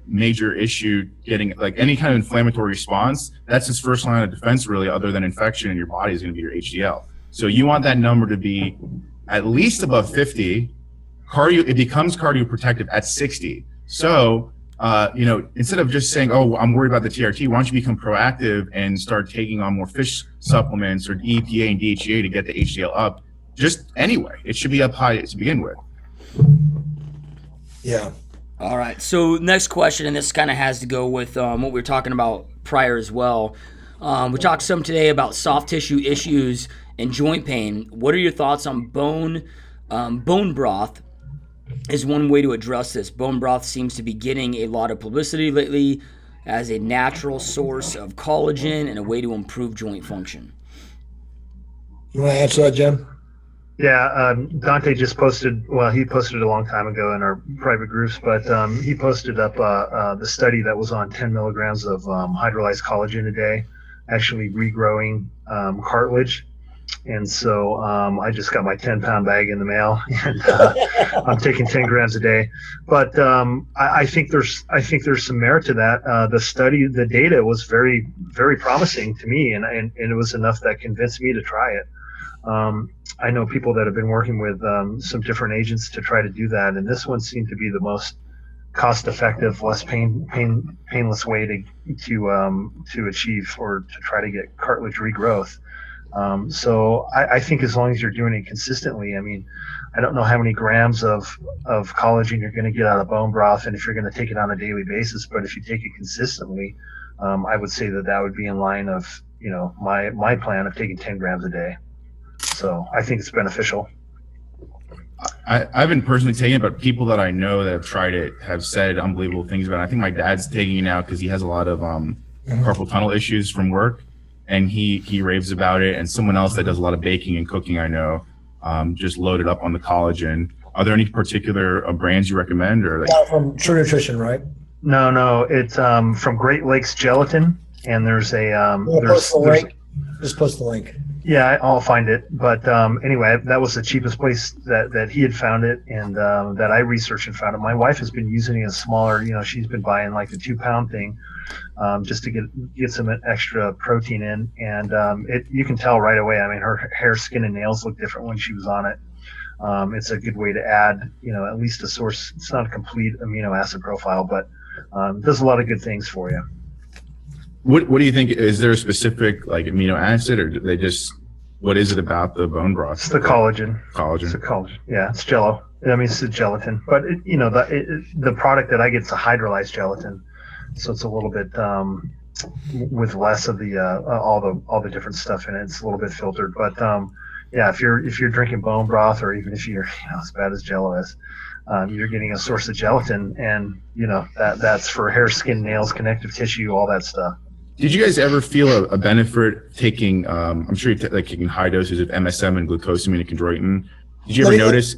major issue getting like any kind of inflammatory response. That's his first line of defense, really, other than infection in your body is going to be your HDL. So you want that number to be at least above 50. It becomes cardioprotective at 60. So, instead of just saying, oh, I'm worried about the TRT, why don't you become proactive and start taking on more fish supplements or EPA and DHEA to get the HDL up? Just anyway, it should be up high to begin with. Yeah. All right. So next question, and this kind of has to go with what we were talking about prior as well. We talked some today about soft tissue issues and joint pain. What are your thoughts on bone broth? Is one way to address this. Bone broth seems to be getting a lot of publicity lately as a natural source of collagen and a way to improve joint function. You want to answer that, Jim? Yeah, Dante just posted, he posted a long time ago in our private groups, but he posted up the study that was on 10 milligrams of hydrolyzed collagen a day, actually regrowing cartilage. And so I just got my 10-pound bag in the mail, and I'm taking 10 grams a day. But I think there's some merit to that. The data was very, very promising to me, and it was enough that convinced me to try it. I know people that have been working with some different agents to try to do that, and this one seemed to be the most cost-effective, less painless way to achieve or to try to get cartilage regrowth. So I think as long as you're doing it consistently, I mean, I don't know how many grams of collagen you're going to get out of bone broth, and if you're going to take it on a daily basis, but if you take it consistently, I would say that would be in line of my plan of taking 10 grams a day. So I think it's beneficial. I haven't personally taken it, but people that I know that have tried it have said unbelievable things about it. I think my dad's taking it now because he has a lot of carpal tunnel issues from work, and he raves about it. And someone else that does a lot of baking and cooking, I know, just loaded up on the collagen. Are there any particular brands you recommend, or from True Nutrition, right? No, it's from Great Lakes Gelatin, and there's a Just post the link. Yeah, I'll find it. But anyway, that was the cheapest place that he had found it, and that I researched and found it. My wife has been using a smaller, she's been buying like the 2-pound thing, just to get some extra protein in, and you can tell right away. I mean, her hair, skin, and nails look different when she was on it. It's a good way to add, at least a source. It's not a complete amino acid profile, but it does a lot of good things for you. What do you think? Is there a specific like amino acid, or do they just, what is it about the bone broth? It's the collagen. Collagen. It's the collagen. Yeah, it's Jello. I mean, it's the gelatin, but the product that I get is a hydrolyzed gelatin, so it's a little bit with less of the all the different stuff in it. It's a little bit filtered, but yeah, if you're drinking bone broth, or even if you're as bad as Jello is, you're getting a source of gelatin, and that's for hair, skin, nails, connective tissue, all that stuff. Did you guys ever feel a benefit taking? I'm sure you're taking high doses of MSM and glucosamine and chondroitin. Did you ever notice?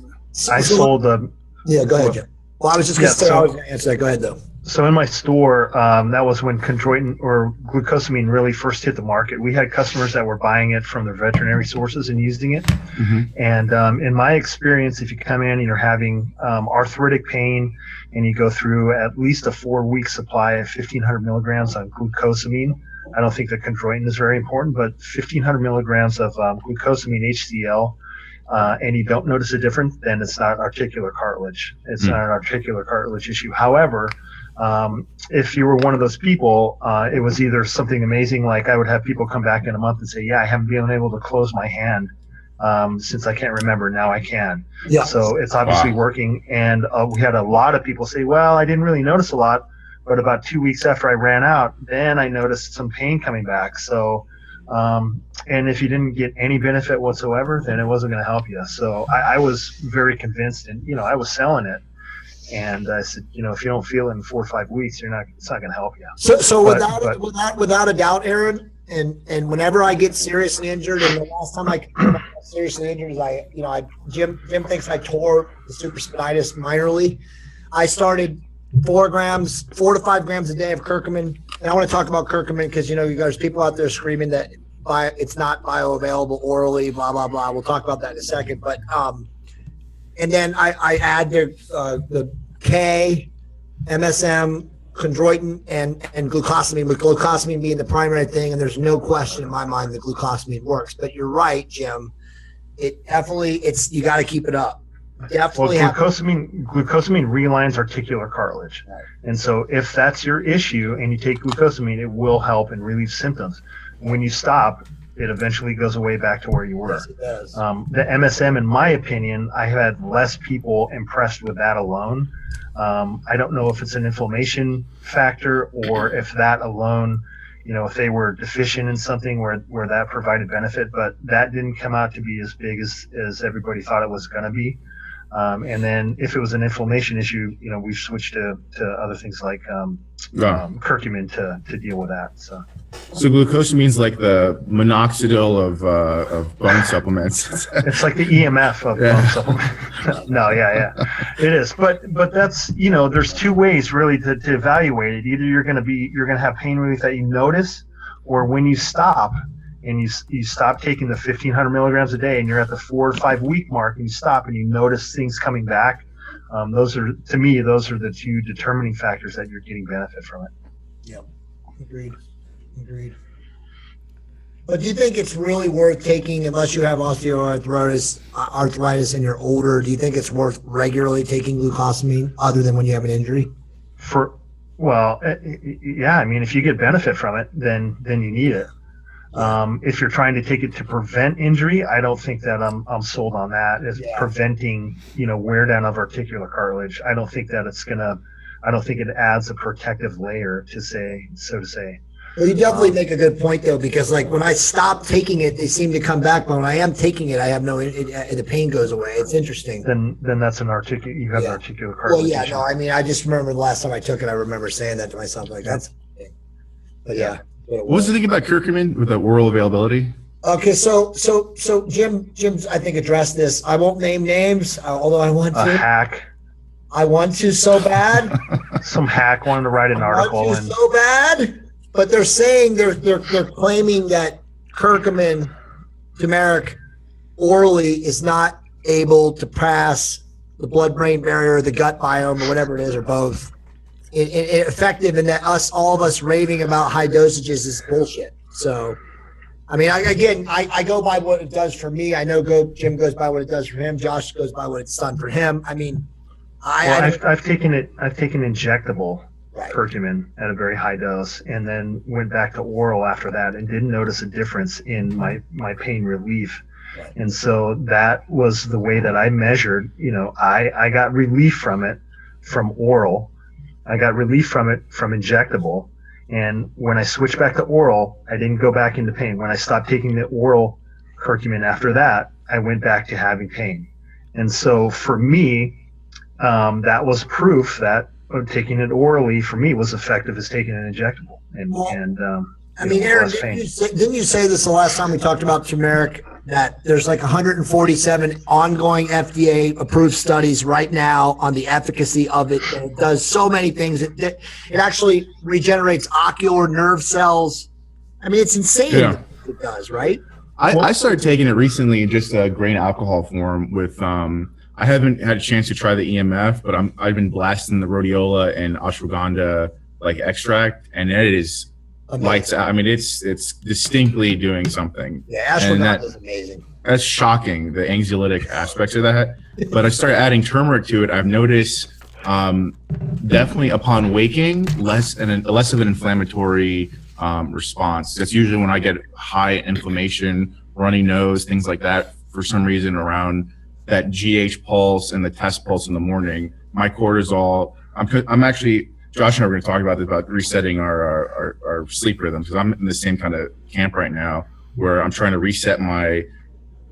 I sold the. Yeah, go ahead, Jim. Well, I was just going to say, I was going to answer that. Go ahead, though. So in my store, that was when chondroitin or glucosamine really first hit the market. We had customers that were buying it from their veterinary sources and using it. Mm-hmm. And in my experience, if you come in and you're having arthritic pain, and you go through at least a 4-week supply of 1,500 milligrams on glucosamine, I don't think the chondroitin is very important, but 1,500 milligrams of glucosamine HCl, and you don't notice a difference, then it's not articular cartilage. It's not an articular cartilage issue. However, if you were one of those people, it was either something amazing, like I would have people come back in a month and say, yeah, I haven't been able to close my hand since I can't remember. Now I can. Yeah. So it's obviously working. And we had a lot of people say, well, I didn't really notice a lot, but about 2 weeks after I ran out, then I noticed some pain coming back. So, and if you didn't get any benefit whatsoever, then it wasn't going to help you. So I was very convinced, and, I was selling it. And I said, if you don't feel it in 4 or 5 weeks, it's not going to help you. So without a doubt, Aaron, and whenever I get seriously injured, and the last time I got seriously injured is Jim thinks I tore the supraspinatus minorly. I started 4 to 5 grams a day of curcumin. And I want to talk about curcumin because, there's people out there screaming that it's not bioavailable orally, blah, blah, blah. We'll talk about that in a second. But, and then I add the K, MSM, chondroitin, and glucosamine, with glucosamine being the primary thing. And there's no question in my mind that glucosamine works. But you're right, Jim. It definitely, you got to keep it up. Definitely. Well, glucosamine realigns articular cartilage. Right. And so if that's your issue and you take glucosamine, it will help and relieve symptoms. When you stop, it eventually goes away back to where you were. Yes, it does. The MSM, in my opinion, I had less people impressed with that alone. I don't know if it's an inflammation factor or if that alone, if they were deficient in something where that provided benefit, but that didn't come out to be as big as everybody thought it was going to be. And then if it was an inflammation issue, we've switched to other things like curcumin to deal with that. So glucosamine's like the minoxidil of bone supplements. It's like the EMF of bone supplements. No, yeah, it is. But that's there's 2 ways really to evaluate it. Either you're going to have pain relief that you notice, or when you stop. And you stop taking the 1,500 milligrams a day, and you're at the 4 or 5 week mark, and you stop and you notice things coming back. Those are the 2 determining factors that you're getting benefit from it. Yep, agreed. But do you think it's really worth taking, unless you have osteoarthritis and you're older? Do you think it's worth regularly taking glucosamine, other than when you have an injury? Yeah. I mean, if you get benefit from it, then you need it. If you're trying to take it to prevent injury, I don't think that I'm sold on that. It's preventing, wear down of articular cartilage. I don't think it adds a protective layer to say. Well, you definitely make a good point though, because like when I stop taking it, they seem to come back. But when I am taking it, I have the pain goes away. It's interesting. Then that's an articular cartilage. Well, yeah, no, I mean, I just remember the last time I took it, I remember saying that to myself, like that's. But yeah. What was the thing about curcumin with the oral availability? Okay, so Jim's I think addressed this. I won't name names, although I want to. A hack. I want to so bad. Some hack wanted to write an article. So bad, but they're saying they're claiming that curcumin turmeric orally is not able to pass the blood-brain barrier, the gut biome, or whatever it is, or both, effective, and that all of us raving about high dosages is bullshit. So, I mean, I go by what it does for me. I know Jim goes by what it does for him. Josh goes by what it's done for him. I mean, I've taken injectable right. curcumin at a very high dose, and then went back to oral after that, and didn't notice a difference in my pain relief. Right. And so that was the way that I measured. I got relief from it from oral. I got relief from it from injectable. And when I switched back to oral, I didn't go back into pain. When I stopped taking the oral curcumin after that, I went back to having pain. And so for me, that was proof that taking it orally for me was effective as taking an injectable. I mean, Aaron, didn't you say this the last time we talked about turmeric, that there's like 147 ongoing FDA approved studies right now on the efficacy of it, and it does so many things. It actually regenerates ocular nerve cells. I mean, it's insane. Yeah. What it does, right? I started taking it recently in just a grain alcohol form with I haven't had a chance to try the EMF, but I've been blasting the rhodiola and ashwagandha like extract, and it is lights out. I mean, it's distinctly doing something. Yeah, ashwagandha is amazing. That's shocking, the anxiolytic aspects of that. But I started adding turmeric to it. I've noticed definitely upon waking less of an inflammatory response. That's usually when I get high inflammation, runny nose, things like that. For some reason, around that GH pulse and the test pulse in the morning, my cortisol. I'm actually, Josh and I are going to talk about this, about resetting our sleep rhythm, because I'm in the same kind of camp right now where I'm trying to reset my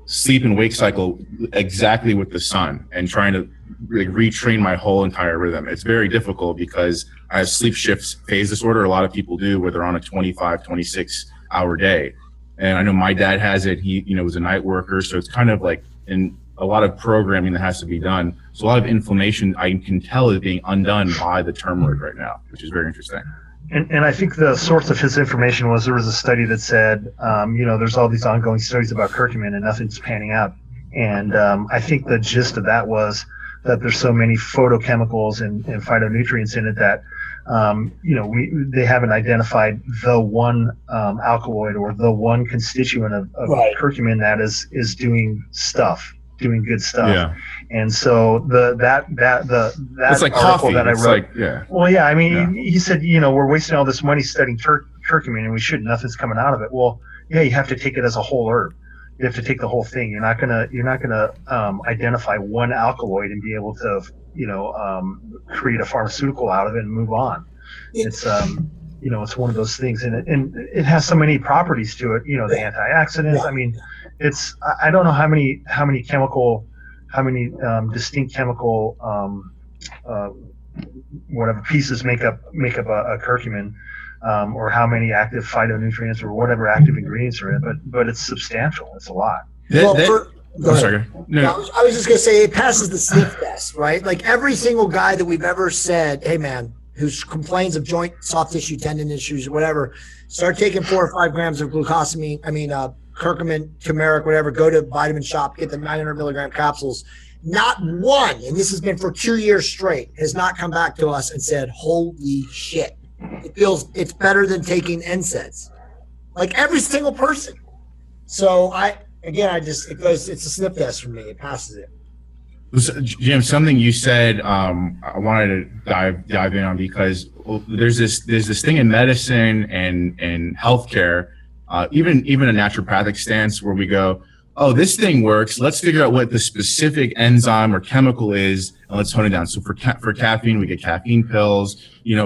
sleep and wake cycle exactly with the sun and trying to retrain my whole entire rhythm. It's very difficult because I have sleep shift phase disorder. A lot of people do, where they're on a 25, 26 hour day. And I know my dad has it. He, was a night worker. So it's kind of like in a lot of programming that has to be done. So a lot of inflammation I can tell is being undone by the turmeric right now, which is very interesting. And I think the source of his information was, there was a study that said, there's all these ongoing studies about curcumin and nothing's panning out. And I think the gist of that was that there's so many phytochemicals and phytonutrients in it that, they haven't identified the one alkaloid or the one constituent of right. curcumin that is doing good stuff. Yeah. And so that it's like article coffee that I wrote. Well, yeah. I mean, he said, we're wasting all this money studying curcumin, and we shouldn't. Nothing's coming out of it. Well, yeah, you have to take it as a whole herb. You have to take the whole thing. You're not gonna identify one alkaloid and be able to, create a pharmaceutical out of it and move on. It's it's one of those things, and it has so many properties to it. The antioxidants. Yeah. I mean, I don't know how many distinct chemical whatever pieces make up a curcumin, or how many active phytonutrients or whatever active ingredients are in it, but it's substantial. It's a lot. Sorry. No. I was just gonna say it passes the sniff test, right? Like every single guy that we've ever said, hey man, who complains of joint, soft tissue, tendon issues, whatever, start taking 4 or 5 grams of curcumin, turmeric, whatever, go to Vitamin Shop, get the 900 milligram capsules. Not one, and this has been for 2 years straight, has not come back to us and said, holy shit, it's better than taking NSAIDs. Like every single person. So it's a sniff test for me. It passes it. Jim, something you said, I wanted to dive in on, because there's this thing in medicine and healthcare, even a naturopathic stance, where we go, oh, this thing works. Let's figure out what the specific enzyme or chemical is, and let's hone it down. So for caffeine, we get caffeine pills.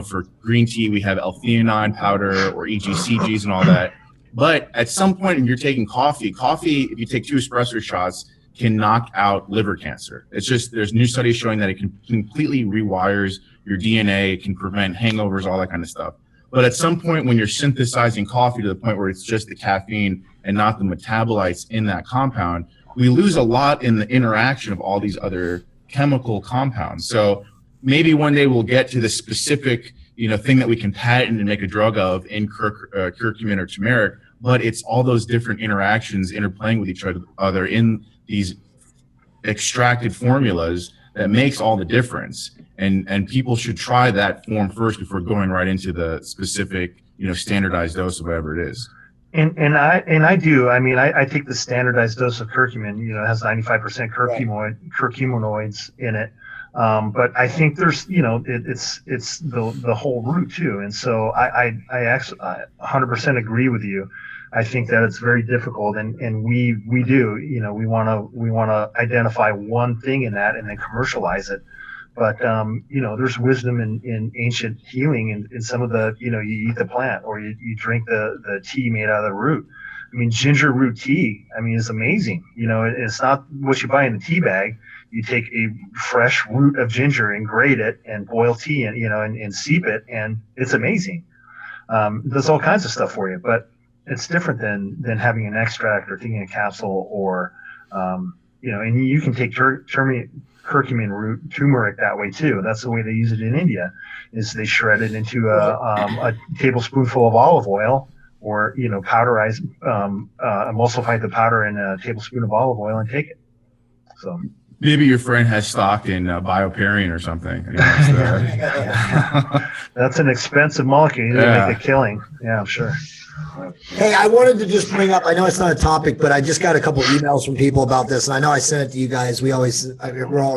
For green tea, we have L-theanine powder or EGCGs and all that. But at some point, when you're taking coffee, if you take 2 espresso shots, can knock out liver cancer. It's just, there's new studies showing that it can completely rewires your DNA, it can prevent hangovers, all that kind of stuff. But at some point, when you're synthesizing coffee to the point where it's just the caffeine and not the metabolites in that compound, we lose a lot in the interaction of all these other chemical compounds. So maybe one day we'll get to the specific, thing that we can patent and make a drug of in curcumin or turmeric, but it's all those different interactions interplaying with each other in these extracted formulas that makes all the difference. And people should try that form first before going right into the specific, standardized dose of whatever it is. And I do. I mean, I take the standardized dose of curcumin. It has 95% curcuminoids in it. But I think there's, it's the whole root too. And so I actually 100% agree with you. I think that it's very difficult, and we do, we want to identify one thing in that and then commercialize it. But there's wisdom in ancient healing in some of the, you eat the plant or you drink the tea made out of the root. I mean, ginger root tea, is amazing. It's not what you buy in the tea bag. You take a fresh root of ginger and grate it and boil tea and, and steep it, and it's amazing. It does all kinds of stuff for you, but it's different than having an extract or taking a capsule or, and you can take curcumin root turmeric that way too. That's the way they use it in India, is they shred it into a tablespoonful of olive oil, or powderize, emulsify the powder in a tablespoon of olive oil and take it. So maybe your friend has stock in Bioperine or something. That's an expensive molecule. You need to make a killing. Yeah, I'm sure. Hey, I wanted to just bring up, I know it's not a topic, but I just got a couple emails from people about this, and I know I sent it to you guys. We're all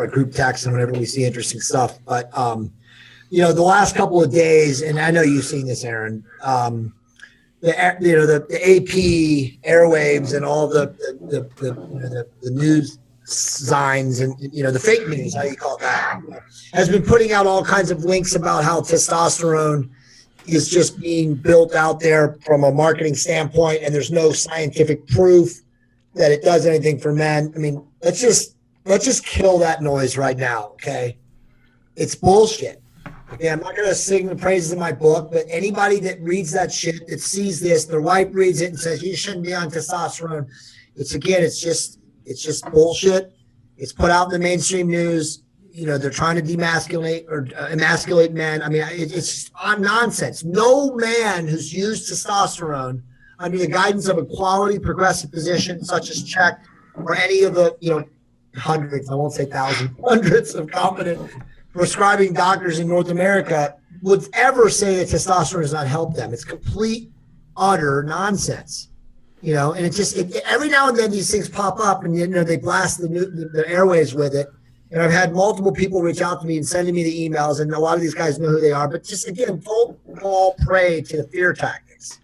in a group text and whenever we see interesting stuff. But, the last couple of days, and I know you've seen this, Aaron, the AP airwaves and all the news signs and, the fake news, how you call that, has been putting out all kinds of links about how testosterone is just being built out there from a marketing standpoint, and there's no scientific proof that it does anything for men. I mean, let's just kill that noise right now, okay? It's bullshit. Okay, I'm not going to sing the praises of my book, but anybody that reads that shit, that sees this, their wife reads it and says, you shouldn't be on testosterone. It's just bullshit. It's put out in the mainstream news. They're trying to demasculate or emasculate men. I mean, it's just nonsense. No man who's used testosterone under the guidance of a quality progressive physician such as Czech or any of the, hundreds, I won't say thousands, hundreds of competent prescribing doctors in North America would ever say that testosterone does not help them. It's complete, utter nonsense. And every now and then these things pop up and, they blast the airwaves with it. And I've had multiple people reach out to me and sending me the emails, and a lot of these guys know who they are. But just, again, don't fall prey to the fear tactics.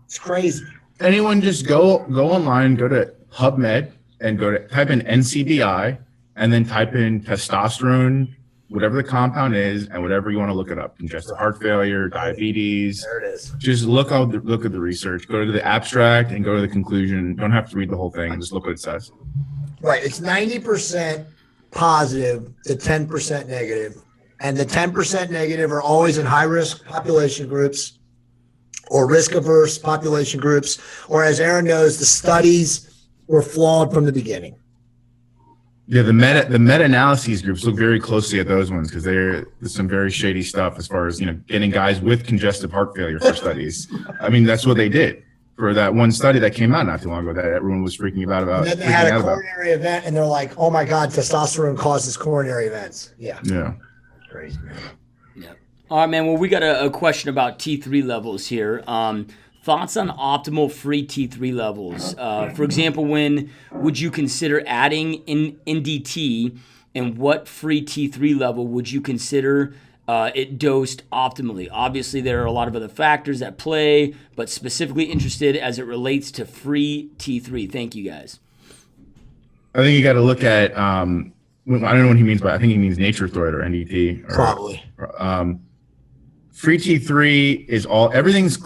It's crazy. Anyone just go online, go to PubMed, and type in NCBI, and then type in testosterone, whatever the compound is, and whatever you want to look it up. Congestive heart failure, diabetes. There it is. Just look at the research. Go to the abstract and go to the conclusion. Don't have to read the whole thing. Just look what it says. Right. It's 90% positive to 10% negative. And the 10% negative are always in high-risk population groups or risk-averse population groups, or as Aaron knows, the studies were flawed from the beginning. Yeah, the meta-analyses groups look very closely at those ones because there's some very shady stuff as far as, getting guys with congestive heart failure for studies. I mean, that's what they did for that one study that came out not too long ago that everyone was freaking about. And then they had a coronary event, and they're like, "Oh my God, testosterone causes coronary events." Yeah. Crazy, man. Yeah. All right, man. Well, we got a question about T3 levels here. Thoughts on optimal free T3 levels? For example, when would you consider adding in NDT, and what free T3 level would you consider it dosed optimally? Obviously, there are a lot of other factors at play, but specifically interested as it relates to free T3. Thank you, guys. I think you got to look at, I don't know what he means by, I think he means nature throid or NDT. Probably. Free T3 is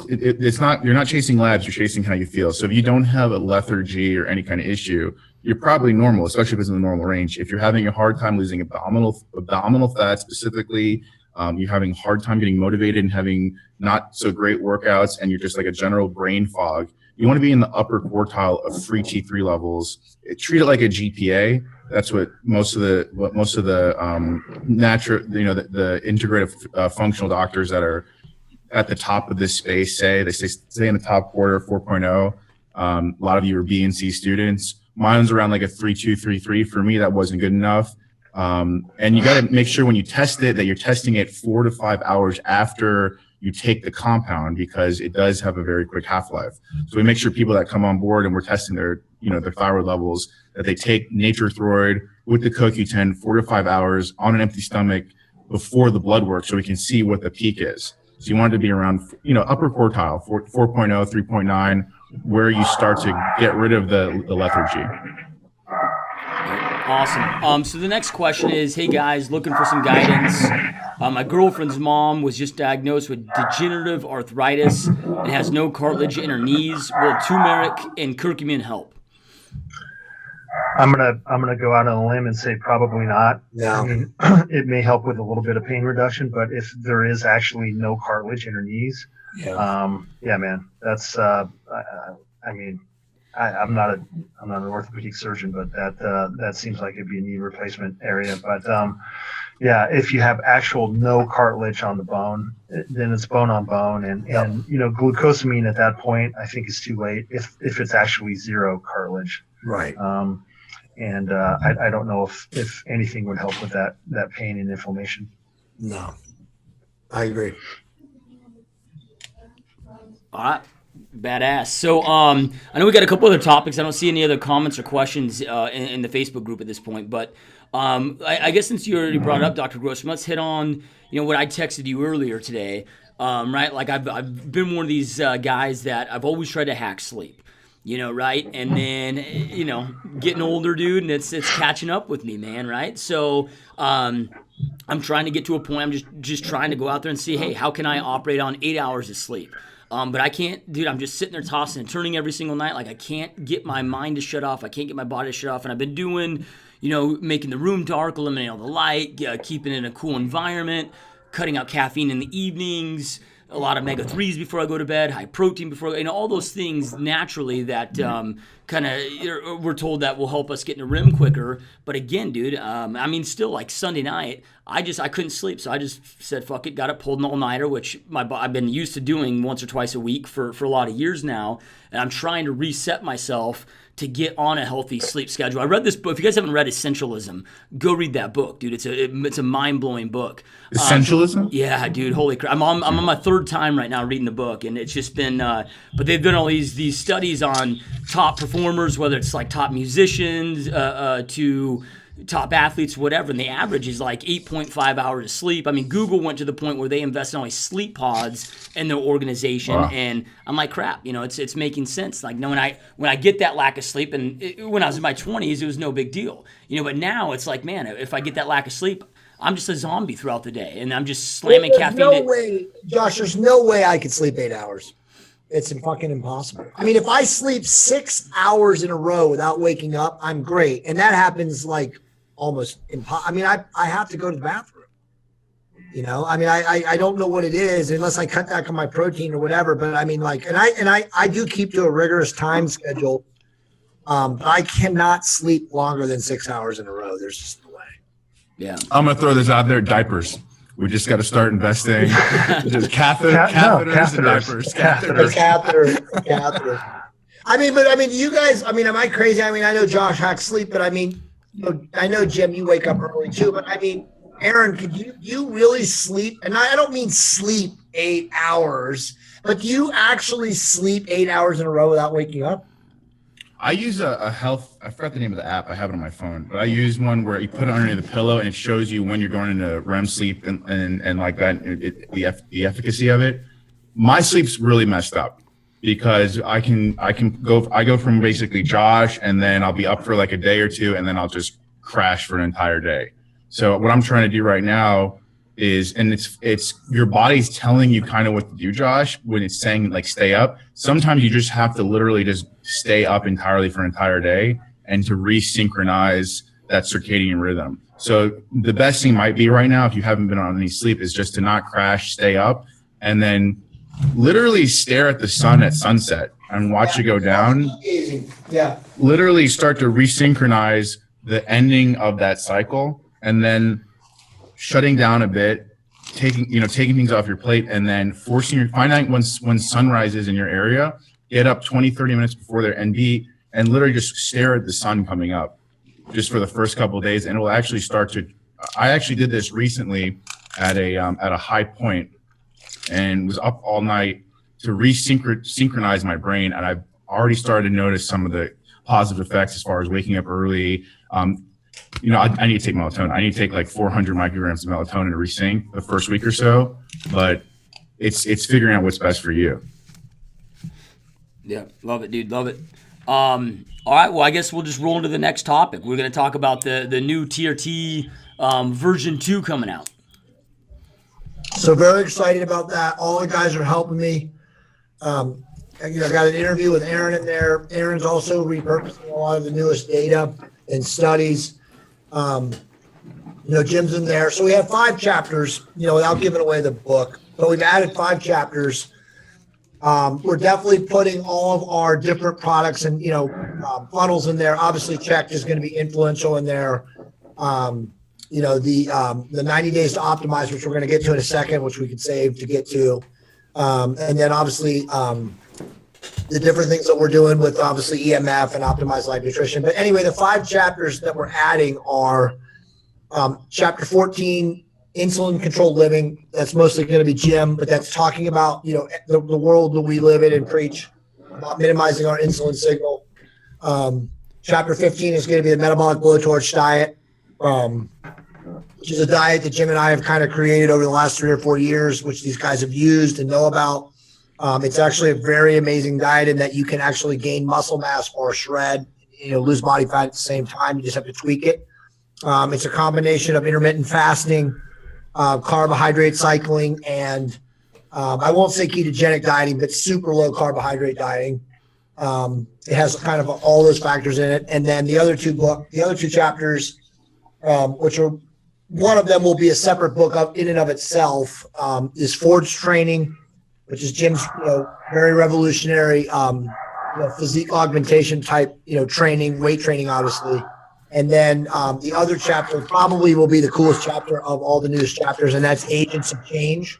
it's not, you're not chasing labs, you're chasing how you feel. So if you don't have a lethargy or any kind of issue, you're probably normal, especially if it's in the normal range. If you're having a hard time losing abdominal fat specifically, you're having a hard time getting motivated and having not so great workouts, and you're just like a general brain fog, you want to be in the upper quartile of free T3 levels. Treat it like a GPA. That's what most of the natural, the integrative functional doctors that at the top of this space say they stay in the top quarter, 4.0. A lot of you are B and C students. Mine's around like a 3.2, 3.3. For me, that wasn't good enough. And you got to make sure when you test it that you're testing it 4 to 5 hours after you take the compound, because it does have a very quick half-life. So we make sure people that come on board and we're testing their thyroid levels, that they take Nature-Throid with the CoQ10 4 to 5 hours on an empty stomach before the blood work, so we can see what the peak is. So you want it to be around, upper quartile, 4.0, 3.9, where you start to get rid of the lethargy. Awesome. So the next question is, hey guys, looking for some guidance. My girlfriend's mom was just diagnosed with degenerative arthritis and has no cartilage in her knees. Will turmeric and curcumin help? I'm gonna go out on a limb and say probably not. No. I mean, it may help with a little bit of pain reduction, but if there is actually no cartilage in her knees, yeah, man, that's I'm not an orthopedic surgeon, but that seems like it'd be a knee replacement area. But yeah, if you have actual no cartilage on the bone, then it's bone on bone, and glucosamine at that point I think is too late if it's actually zero cartilage. Right. And I don't know if anything would help with that pain and inflammation. No, I agree. All right. Badass. So I know we got a couple other topics. I don't see any other comments or questions in the Facebook group at this point, but I guess since you already brought up Dr. Grossman, let's hit on what I texted you earlier today. Right? Like I've been one of these guys that I've always tried to hack sleep. Right? And then, getting older, dude, and it's catching up with me, man, right? So I'm trying to get to a point. I'm just trying to go out there and see, hey, how can I operate on 8 hours of sleep? But I can't, dude, I'm just sitting there tossing and turning every single night. Like I can't get my mind to shut off. I can't get my body to shut off. And I've been doing, making the room dark, eliminating all the light, keeping it in a cool environment, cutting out caffeine in the evenings, a lot of omega-3s before I go to bed, high protein before, all those things naturally that kind of we're told that will help us get in a REM quicker. But again, dude, still like Sunday night, I couldn't sleep, so I just said fuck it, got up, pulled an all-nighter, which I've been used to doing once or twice a week for a lot of years now, and I'm trying to reset myself to get on a healthy sleep schedule. I read this book. If you guys haven't read Essentialism, go read that book, dude. It's a mind-blowing book. Essentialism? Yeah, dude. Holy crap! I'm on my third time right now reading the book, and it's just been. But they've done all these studies on top performers, whether it's like top musicians to top athletes, whatever, and the average is like 8.5 hours of sleep. Google went to the point where they invest in all these sleep pods in their organization, wow. And I'm like, crap, it's making sense. Like, when I get that lack of sleep, and when I was in my 20s, it was no big deal, but now it's like, man, if I get that lack of sleep, I'm just a zombie throughout the day, and I'm just slamming caffeine. No way, Josh. There's no way I could sleep 8 hours. It's fucking impossible. If I sleep 6 hours in a row without waking up, I'm great. And that happens like almost impossible. I have to go to the bathroom. I don't know what it is unless I cut back on my protein or whatever. But I do keep to a rigorous time schedule. But I cannot sleep longer than 6 hours in a row. There's just no way. Yeah. I'm going to throw this out there. Diapers. We just got to start investing. Just catheters and diapers. Catheter. You guys, am I crazy? I know Josh hacks sleep, but I know, Jim, you wake up early too, but Aaron, could you really sleep? And I don't mean sleep 8 hours, but do you actually sleep 8 hours in a row without waking up? I use I forgot the name of the app. I have it on my phone, but I use one where you put it underneath the pillow and it shows you when you're going into REM sleep and like that, the efficacy of it. My sleep's really messed up because I go from basically Josh and then I'll be up for like a day or two and then I'll just crash for an entire day. So what I'm trying to do right now is, and it's your body's telling you kind of what to do, Josh, when it's saying like stay up. Sometimes you just have to literally just stay up entirely for an entire day and to resynchronize that circadian rhythm. So the best thing might be right now, if you haven't been on any sleep, is just to not crash, stay up, and then literally stare at the sun at sunset and watch it go down. Yeah. Literally start to resynchronize the ending of that cycle and then shutting down a bit, taking things off your plate, and then finding when sun rises in your area, get up 20-30 minutes before there, and literally just stare at the sun coming up just for the first couple of days, and it will actually start to. I actually did this recently at a high point, and was up all night to synchronize my brain, and I've already started to notice some of the positive effects as far as waking up early. I need to take melatonin. I need to take like 400 micrograms of melatonin to resync the first week or so, but it's figuring out what's best for you. Yeah, love it, dude. Love it. All right, well, I guess we'll just roll into the next topic. We're going to talk about the new TRT version 2 coming out. So very excited about that. All the guys are helping me. I got an interview with Aaron in there. Aaron's also repurposing a lot of the newest data and studies. Jim's in there. So we have 5 chapters, without giving away the book, but we've added 5 chapters. We're definitely putting all of our different products and, funnels in there. Obviously, check is going to be influential in there. The 90 days to optimize, which we're going to get to in a second, which we can save to get to. And then obviously, the different things that we're doing with obviously EMF and optimized life nutrition. But anyway, the 5 chapters that we're adding are chapter 14, insulin controlled living. That's mostly going to be Jim, but that's talking about, the world that we live in and preach about minimizing our insulin signal. Chapter 15 is going to be the metabolic blowtorch diet, which is a diet that Jim and I have kind of created over the last 3 or 4 years, which these guys have used and know about. It's actually a very amazing diet in that you can actually gain muscle mass or shred, lose body fat at the same time. You just have to tweak it. It's a combination of intermittent fasting, carbohydrate cycling, and I won't say ketogenic dieting, but super low carbohydrate dieting. It has kind of all those factors in it. And then the other two chapters, which are, one of them will be a separate book in and of itself, is Forge Training, which is Jim's, very revolutionary, physique augmentation type, training, weight training, obviously. And then the other chapter probably will be the coolest chapter of all the newest chapters, and that's Agents of Change.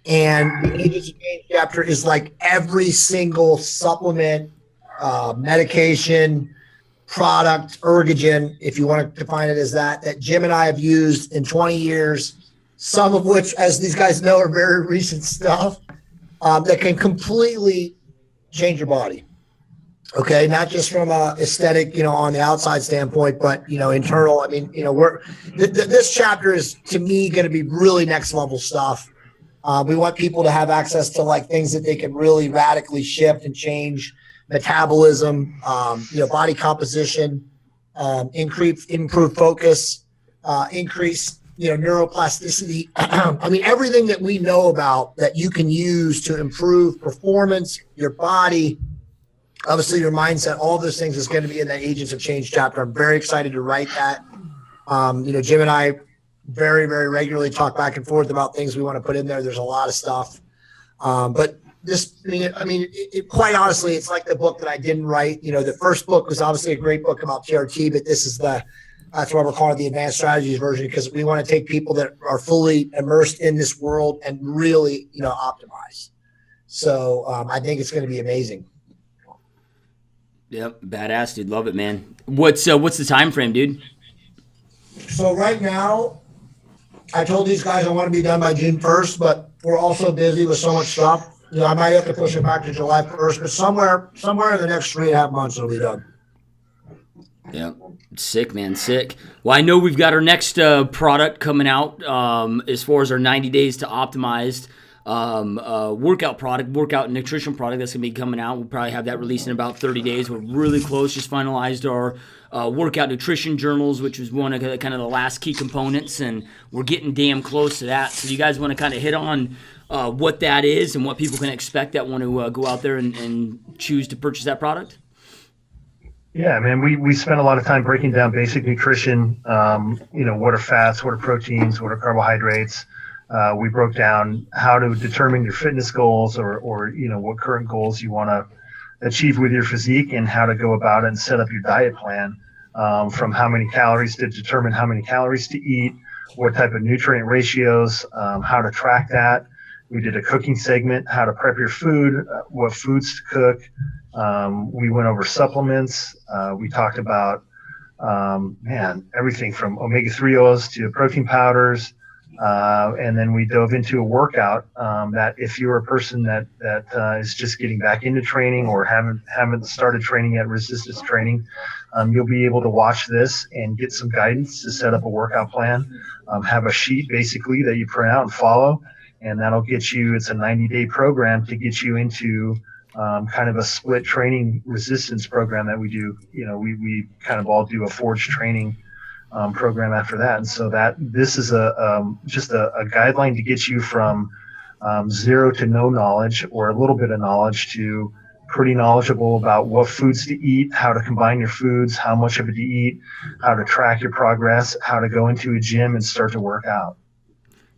And the Agents of Change chapter is like every single supplement, medication, product, ergogen, if you want to define it as that Jim and I have used in 20 years, some of which, as these guys know, are very recent stuff. That can completely change your body. Okay, not just from a aesthetic, on the outside standpoint, but internal. I mean, this chapter is, to me, going to be really next level stuff. We want people to have access to like things that they can really radically shift and change metabolism, body composition, improve focus, increase neuroplasticity. I mean, everything that we know about that you can use to improve performance, your body, obviously your mindset, all those things is going to be in that Agents of Change chapter. I'm very excited to write that. Jim and I very, very regularly talk back and forth about things we want to put in there. There's a lot of stuff. But this, quite honestly, it's like the book that I didn't write. The first book was obviously a great book about TRT, but this is that's why we're calling it the Advanced Strategies version, because we want to take people that are fully immersed in this world and really, optimize. So I think it's going to be amazing. Yep, badass, dude. Love it, man. What's the time frame, dude? So right now, I told these guys I want to be done by June 1st, but we're also busy with so much stuff. I might have to push it back to July 1st, but somewhere in the next 3.5 months it'll be done. Yeah, sick, man, sick. Well, I know we've got our next product coming out as far as our 90 days to optimized workout nutrition product that's going to be coming out. We'll probably have that released in about 30 days. We're really close. Just finalized our workout nutrition journals, which was one of the kind of the last key components, and we're getting damn close to that. So you guys want to kind of hit on what that is and what people can expect that want to go out there and choose to purchase that product? Yeah, man, we spent a lot of time breaking down basic nutrition. What are fats, what are proteins, what are carbohydrates. We broke down how to determine your fitness goals or what current goals you want to achieve with your physique and how to go about it and set up your diet plan. from how many calories to determine how many calories to eat, what type of nutrient ratios, how to track that. We did a cooking segment, how to prep your food, what foods to cook. We went over supplements. We talked about, everything from omega-3 oils to protein powders. And then we dove into a workout that if you're a person that is just getting back into training or haven't started training yet, resistance training, you'll be able to watch this and get some guidance to set up a workout plan. Have a sheet basically that you print out and follow, and that'll get you. It's a 90-day program to get you into kind of a split training resistance program that we do. We kind of all do a forged training program after that. And so that this is just a guideline to get you from zero to no knowledge or a little bit of knowledge to pretty knowledgeable about what foods to eat, how to combine your foods, how much of it to eat, how to track your progress, how to go into a gym and start to work out.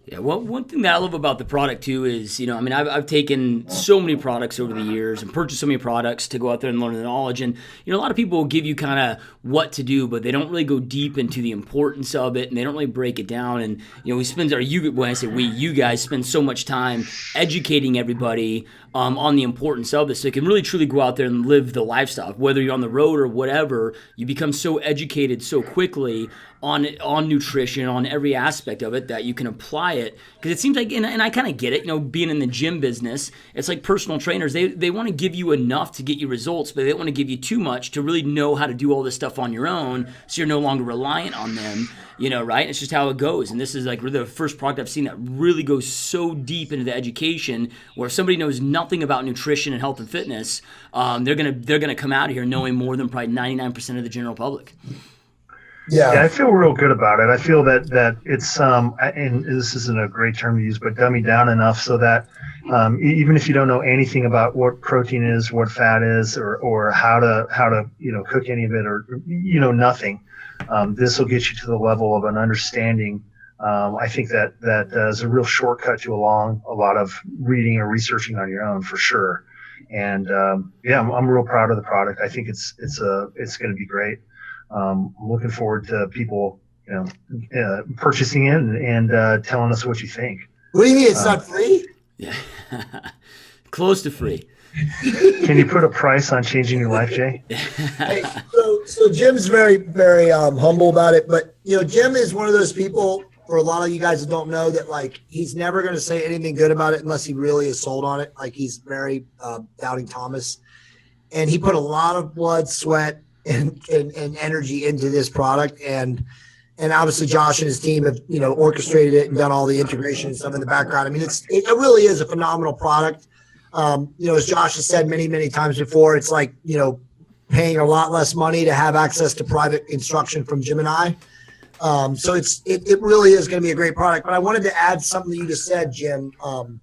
Yeah, well, one thing that I love about the product too is, I've taken so many products over the years and purchased so many products to go out there and learn the knowledge. And, a lot of people will give you kind of what to do, but they don't really go deep into the importance of it and they don't really break it down. And, when I say you guys spend so much time educating everybody on the importance of this. So you can really truly go out there and live the lifestyle. Whether you're on the road or whatever, you become so educated so quickly on nutrition, on every aspect of it, that you can apply it. Because it seems like, and I kind of get it, being in the gym business, it's like personal trainers. They want to give you enough to get you results, but they don't want to give you too much to really know how to do all this stuff on your own, so you're no longer reliant on them, right? It's just how it goes. And this is like the first product I've seen that really goes so deep into the education, where if somebody knows nothing about nutrition and health and fitness, they're gonna come out of here knowing more than probably 99% of the general public. Yeah, I feel real good about it. I feel that it's and this isn't a great term to use, but dummy down enough so that even if you don't know anything about what protein is, what fat is, or how to cook any of it, or nothing, this will get you to the level of an understanding. I think that is a real shortcut to a lot of reading or researching on your own for sure. And I'm real proud of the product. I think it's going to be great. I'm looking forward to people, purchasing it and telling us what you think. What do you mean it's not free? Yeah, close to free. Can you put a price on changing your life, Jay? Hey, so Jim's very, very humble about it, but Jim is one of those people. For a lot of you guys that don't know, that like he's never going to say anything good about it unless he really is sold on it. Like he's very doubting Thomas, and he put a lot of blood, sweat, and energy into this product, and obviously Josh and his team have orchestrated it and done all the integration and stuff in the background. I mean, it really is a phenomenal product. As Josh has said many times before, it's like paying a lot less money to have access to private instruction from Jim and I. So it really is going to be a great product. But I wanted to add something that you just said, Jim, and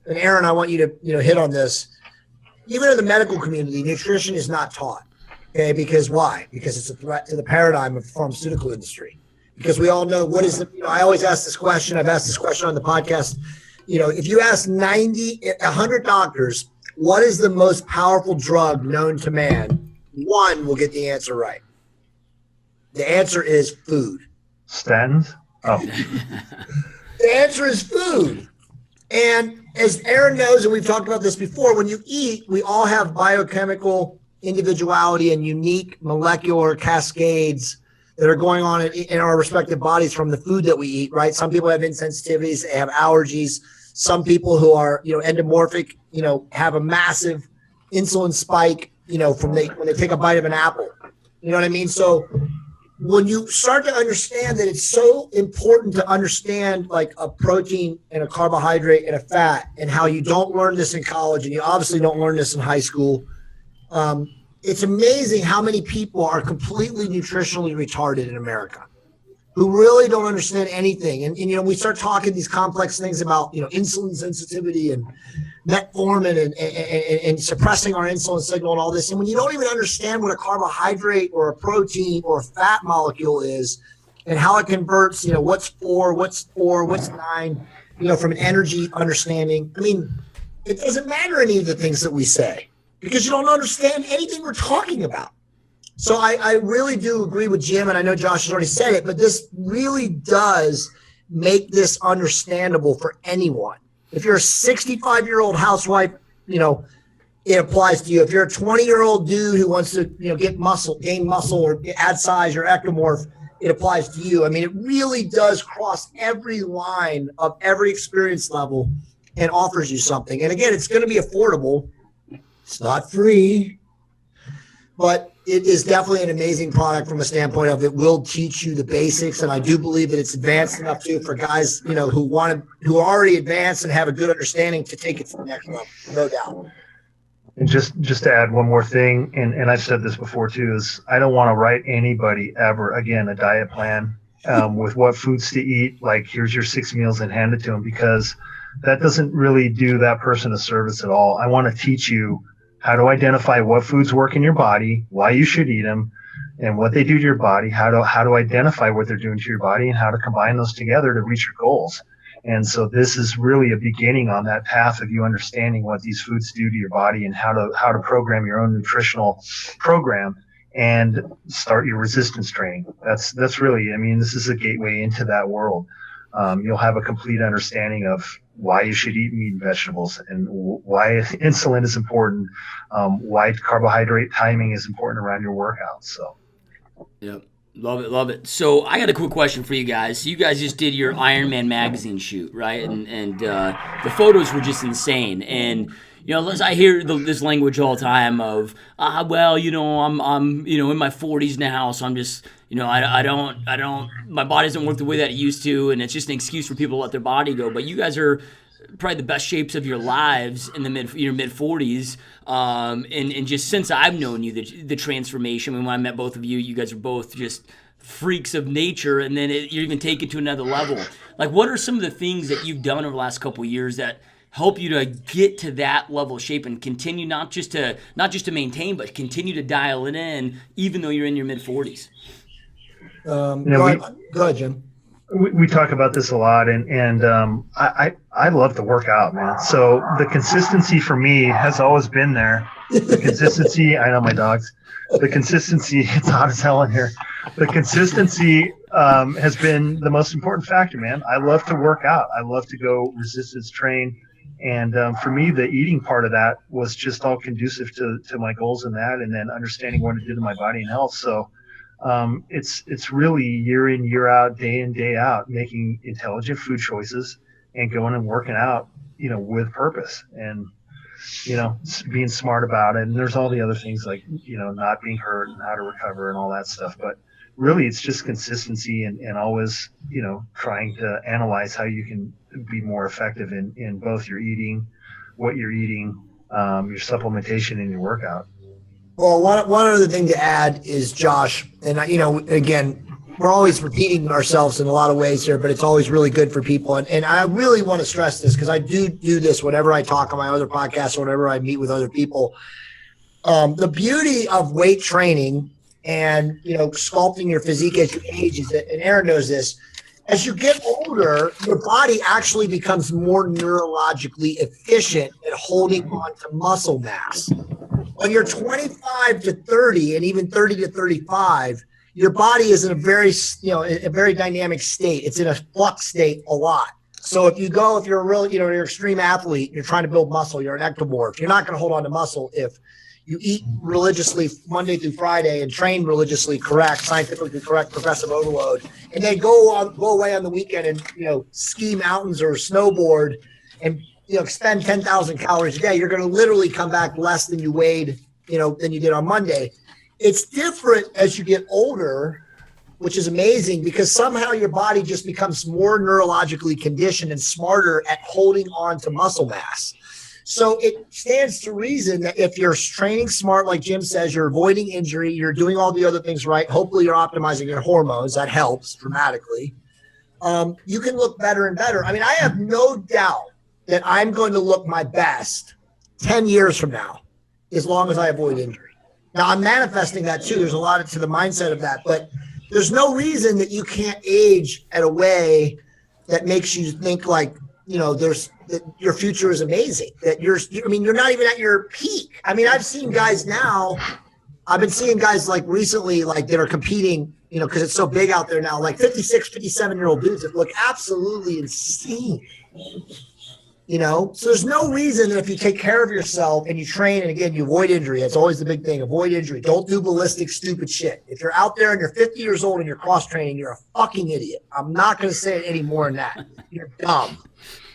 Aaron. I want you to hit on this. Even in the medical community, nutrition is not taught. Okay, because why? Because it's a threat to the paradigm of the pharmaceutical industry. Because we all know what is the, I always ask this question. I've asked this question on the podcast. If you ask 100 doctors, what is the most powerful drug known to man? One will get the answer right. The answer is food. Statins? Oh. The answer is food. And as Aaron knows, and we've talked about this before, when you eat, we all have biochemical individuality and unique molecular cascades that are going on in our respective bodies from the food that we eat, right? Some people have insensitivities, they have allergies. Some people who are, endomorphic, have a massive insulin spike, when they take a bite of an apple. You know what I mean? So when you start to understand that it's so important to understand like a protein and a carbohydrate and a fat, and how you don't learn this in college, and you obviously don't learn this in high school, it's amazing how many people are completely nutritionally retarded in America, who really don't understand anything. And we start talking these complex things about, insulin sensitivity and metformin and suppressing our insulin signal and all this. And when you don't even understand what a carbohydrate or a protein or a fat molecule is and how it converts, what's 4, what's 9, from an energy understanding. I mean, it doesn't matter any of the things that we say, because you don't understand anything we're talking about. So I really do agree with Jim, and I know Josh has already said it, but this really does make this understandable for anyone. If you're a 65-year-old housewife, it applies to you. If you're a 20-year-old dude who wants to, gain muscle or add size or ectomorph, it applies to you. I mean, it really does cross every line of every experience level and offers you something. And again, it's going to be affordable. It's not free, but it is definitely an amazing product from a standpoint of it will teach you the basics. And I do believe that it's advanced enough too for guys, who are already advanced and have a good understanding to take it to the next level, no doubt. And just to add one more thing, and I've said this before too, is I don't want to write anybody ever again a diet plan with what foods to eat. Like, here's your 6 meals and hand it to them, because that doesn't really do that person a service at all. I want to teach you how to identify what foods work in your body, why you should eat them, and what they do to your body, how to identify what they're doing to your body, and how to combine those together to reach your goals. And so this is really a beginning on that path of you understanding what these foods do to your body and how to program your own nutritional program and start your resistance training. That's really, I mean, this is a gateway into that world. You'll have a complete understanding of why you should eat meat and vegetables, and why insulin is important, why carbohydrate timing is important around your workouts. So, yep. Love it. So I got a quick question for you guys. So you guys just did your Ironman magazine shoot, right? And the photos were just insane. And I hear this language all the time of, I'm in my 40s now, so I'm just, I don't, my body doesn't work the way that it used to, and it's just an excuse for people to let their body go. But you guys are probably the best shapes of your lives in the mid 40s, and just since I've known you, the transformation. I mean, when I met both of you, you guys are both just freaks of nature, and then you're even taken to another level. Like, what are some of the things that you've done over the last couple of years that help you to get to that level of shape and continue not just to maintain, but continue to dial it in, even though you're in your mid 40s? Go ahead, Jim. We talk about this a lot, and I love to work out, man. So the consistency for me has always been there. The consistency, I know my dogs. The consistency, it's hot as hell in here. The consistency has been the most important factor, man. I love to work out. I love to go resistance train. And for me, the eating part of that was just all conducive to my goals in that, and then understanding what it did to my body and health. So it's really year in, year out, day in, day out, making intelligent food choices and going and working out, with purpose, and, being smart about it. And there's all the other things like, not being hurt and how to recover and all that stuff. But really, it's just consistency and always, trying to analyze how you can be more effective in both your eating, what you're eating, your supplementation, and your workout. Well, one other thing to add is, Josh, and again, we're always repeating ourselves in a lot of ways here, but it's always really good for people. And I really want to stress this, because I do this whenever I talk on my other podcasts or whenever I meet with other people. The beauty of weight training and, sculpting your physique as you age is that, and Aaron knows this, as you get older, your body actually becomes more neurologically efficient at holding on to muscle mass. When you're 25 to 30 and even 30 to 35, your body is in a very dynamic state. It's in a flux state a lot. So if you're a real, you're an extreme athlete, you're trying to build muscle, you're an ectomorph, you're not going to hold on to muscle if you eat religiously Monday through Friday and train religiously scientifically correct, progressive overload, and then go away on the weekend and, ski mountains or snowboard and, expend 10,000 calories a day. You're going to literally come back less than you weighed, than you did on Monday. It's different as you get older, which is amazing, because somehow your body just becomes more neurologically conditioned and smarter at holding on to muscle mass. So it stands to reason that if you're training smart, like Jim says, you're avoiding injury, you're doing all the other things right, hopefully you're optimizing your hormones, that helps dramatically, you can look better and better. I mean, I have no doubt that I'm going to look my best 10 years from now, as long as I avoid injury. Now, I'm manifesting that too. There's a lot to the mindset of that, but there's no reason that you can't age at a way that makes you think like, that your future is amazing, that you're not even at your peak. I mean, I've seen guys now I've been seeing guys like recently, like that are competing, you know, because it's so big out there now, like 56, 57-year-old dudes that look absolutely insane. You know, so there's no reason that if you take care of yourself and you train, and again, you avoid injury. That's always the big thing. Avoid injury. Don't do ballistic, stupid shit. If you're out there and you're 50 years old and you're cross training, you're a fucking idiot. I'm not going to say it any more than that. You're dumb.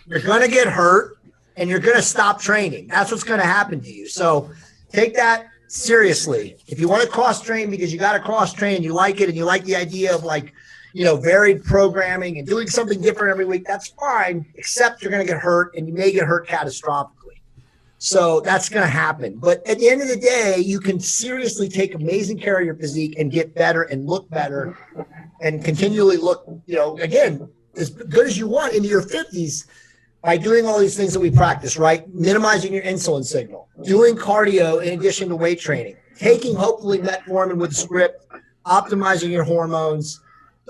You're going to get hurt and you're going to stop training. That's what's going to happen to you. So take that seriously. If you want to cross train because you got to cross train and you like it and you like the idea of like, you know, varied programming and doing something different every week, that's fine, except you're going to get hurt and you may get hurt catastrophically. So that's going to happen. But at the end of the day, you can seriously take amazing care of your physique and get better and look better and continually look, you know, again, as good as you want into your 50s by doing all these things that we practice, right? Minimizing your insulin signal, doing cardio in addition to weight training, taking hopefully metformin with script, optimizing your hormones.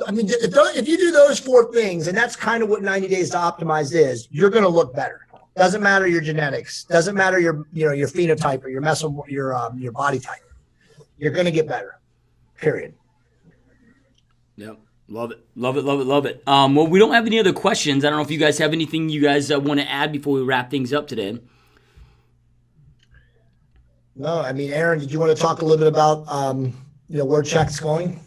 I mean, if you do those 4 things, and that's kind of what 90 Days to Optimize is, you're going to look better. Doesn't matter your genetics, doesn't matter your phenotype or your body type. You're going to get better. Period. Yep. Love it. Love it. Love it. Love it. Well, we don't have any other questions. I don't know if you guys have anything you guys want to add before we wrap things up today. No, I mean, Aaron, did you want to talk a little bit about where Check's going?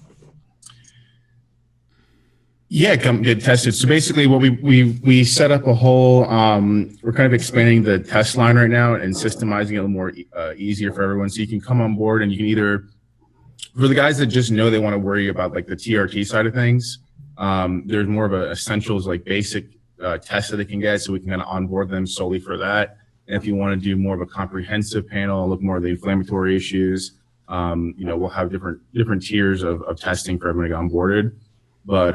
Yeah, come get tested. So basically what we set up a whole, we're kind of expanding the test line right now and systemizing it a little more easier for everyone. So you can come on board and you can either, for the guys that just know they want to worry about like the TRT side of things, there's more of a essentials, like basic test that they can get. So we can kind of onboard them solely for that. And if you want to do more of a comprehensive panel, look more at the inflammatory issues, we'll have different tiers of testing for everyone to get onboarded. But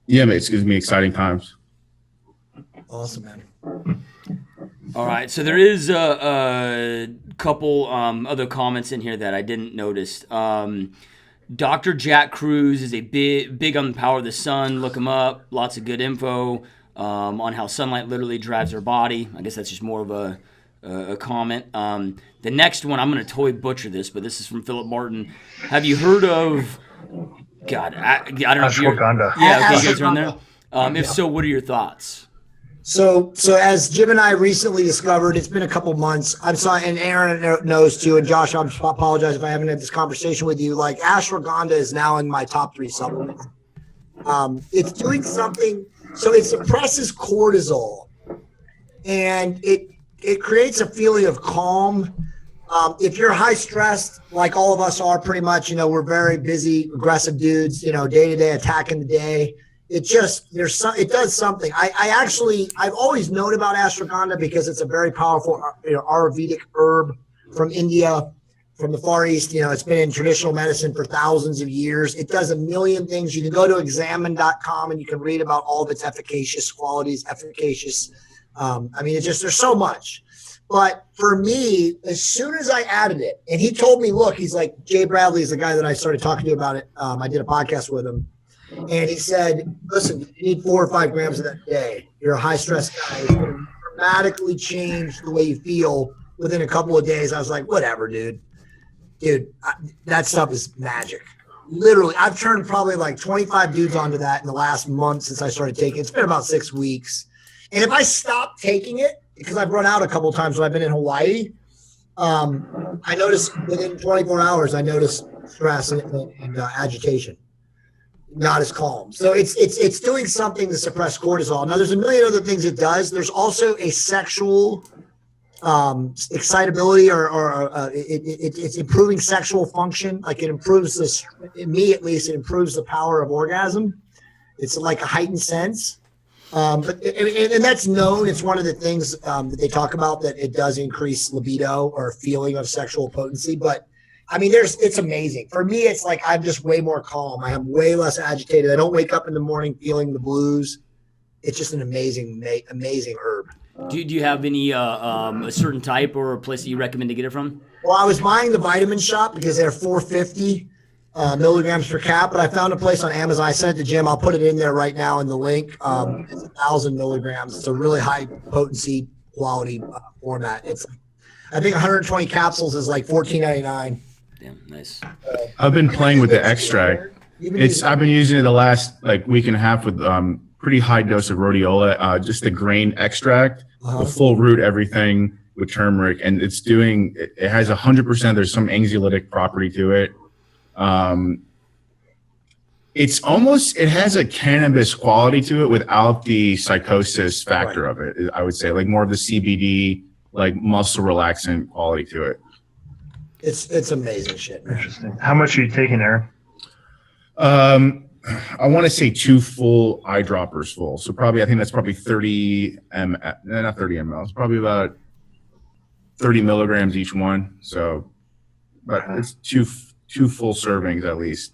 yeah, it's going to be exciting times. Awesome, man. All right, so there is a couple other comments in here that I didn't notice. Dr. Jack Cruz is a big on the power of the sun. Look him up. Lots of good info on how sunlight literally drives our body. I guess that's just more of a comment. The next one, I'm going to totally butcher this, but this is from Philip Martin. Have you heard of... God, I don't know if you're... Ashwagandha. Yeah, okay, you guys are on there. If so, what are your thoughts? So as Jim and I recently discovered, it's been a couple months. I'm sorry, and Aaron knows too, and Josh, I apologize if I haven't had this conversation with you. Like, ashwagandha is now in my top 3 supplements. It's doing something, so it suppresses cortisol, and it creates a feeling of calm. If you're high stressed, like all of us are pretty much, we're very busy, aggressive dudes, day to day, attacking the day. It does something. I've always known about ashwagandha because it's a very powerful, Ayurvedic herb from India, from the Far East. It's been in traditional medicine for thousands of years. It does a million things. You can go to examine.com and you can read about all of its efficacious qualities, there's so much. But for me, as soon as I added it, and he told me, look, he's like, Jay Bradley is the guy that I started talking to about it. I did a podcast with him. And he said, listen, you need 4 or 5 grams of that a day. You're a high stress guy. It's going to dramatically change the way you feel within a couple of days. I was like, whatever, dude. That stuff is magic. Literally, I've turned probably like 25 dudes onto that in the last month since I started taking it. It's been about 6 weeks. And if I stop taking it, because I've run out a couple of times when I've been in Hawaii, I noticed within 24 hours, I noticed stress and agitation. Not as calm. So it's doing something to suppress cortisol. Now, there's a million other things it does. There's also a sexual excitability, or it's improving sexual function. Like, it improves this, in me at least, it improves the power of orgasm. It's like a heightened sense. But that's known. It's one of the things that they talk about, that it does increase libido or feeling of sexual potency. But I mean, it's amazing. For me, it's like I'm just way more calm. I am way less agitated. I don't wake up in the morning feeling the blues. It's just an amazing herb. Do you have any a certain type or a place that you recommend to get it from? Well, I was buying the Vitamin Shop because they're 450 milligrams per cap, but I found a place on Amazon. I sent it to Jim. I'll put it in there right now in the link. It's 1,000 milligrams. It's a really high potency quality format. I think 120 capsules is like $14.99. Damn, nice. I've been playing with the extract. I've been using it the last like week and a half with pretty high dose of rhodiola, just the grain extract, the full root, everything with turmeric, and it has 100%. There's some anxiolytic property to it. It has a cannabis quality to it without the psychosis factor of it. I would say like more of the CBD, like muscle relaxant quality to it. It's amazing shit, man. Interesting. How much are you taking, Aaron? I want to say 2 full eyedroppers full. So I think that's probably 30 not 30 ml. It's probably about 30 milligrams each one. So, but it's two full servings at least.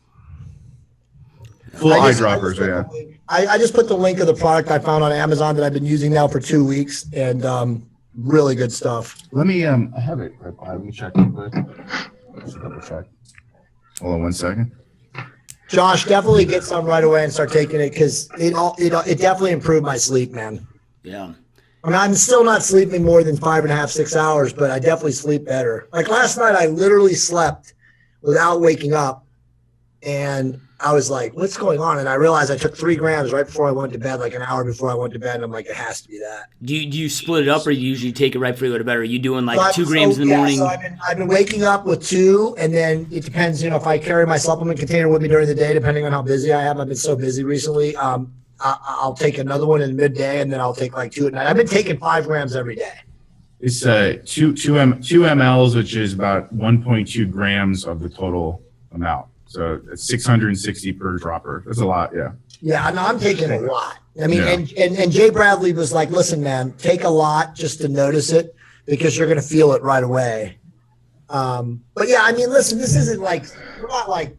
Full eyedroppers, yeah. I just put the link of the product I found on Amazon that I've been using now for 2 weeks, and really good stuff. Let me I have it right by. Let me check real quick. Let's double check. Hold on 1 second. Josh, definitely get some right away and start taking it, because it definitely improved my sleep, man. Yeah. I mean, I'm still not sleeping more than 5.5, 6 hours, but I definitely sleep better. Like last night, I literally slept without waking up, and I was like, what's going on? And I realized I took 3 grams right before I went to bed, like an hour before I went to bed. And I'm like, it has to be that. Do you split it up, or you usually take it right before you go to bed? Or are you doing like 2 grams in the morning? So I've been waking up with 2, and then it depends, if I carry my supplement container with me during the day, depending on how busy I am. I've been so busy recently. I'll take another one in midday, and then I'll take like 2 at night. I've been taking 5 grams every day. It's 2 mLs, which is about 1.2 grams of the total amount. So it's 660 per dropper. That's a lot, yeah. Yeah, no, I'm taking a lot. I mean, and Jay Bradley was like, listen, man, take a lot just to notice it, because you're going to feel it right away. But yeah, I mean, listen, this isn't like, we're not like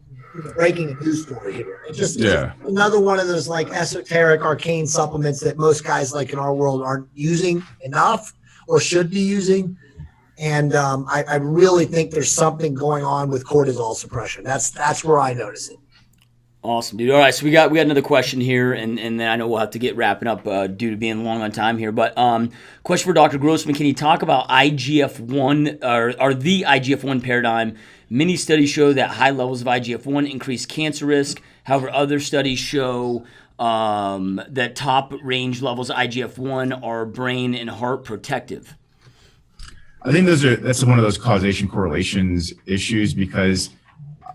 breaking a news story here. It's just another one of those like esoteric, arcane supplements that most guys like in our world aren't using enough or should be using. And I really think there's something going on with cortisol suppression. That's where I notice it. Awesome, dude. All right, so we got another question here, and then I know we'll have to get wrapping up due to being long on time here. But question for Dr. Grossman: can you talk about IGF-1 or the IGF-1 paradigm? Many studies show that high levels of IGF-1 increase cancer risk. However, other studies show that top range levels of IGF-1 are brain and heart protective. I think that's one of those causation correlations issues, because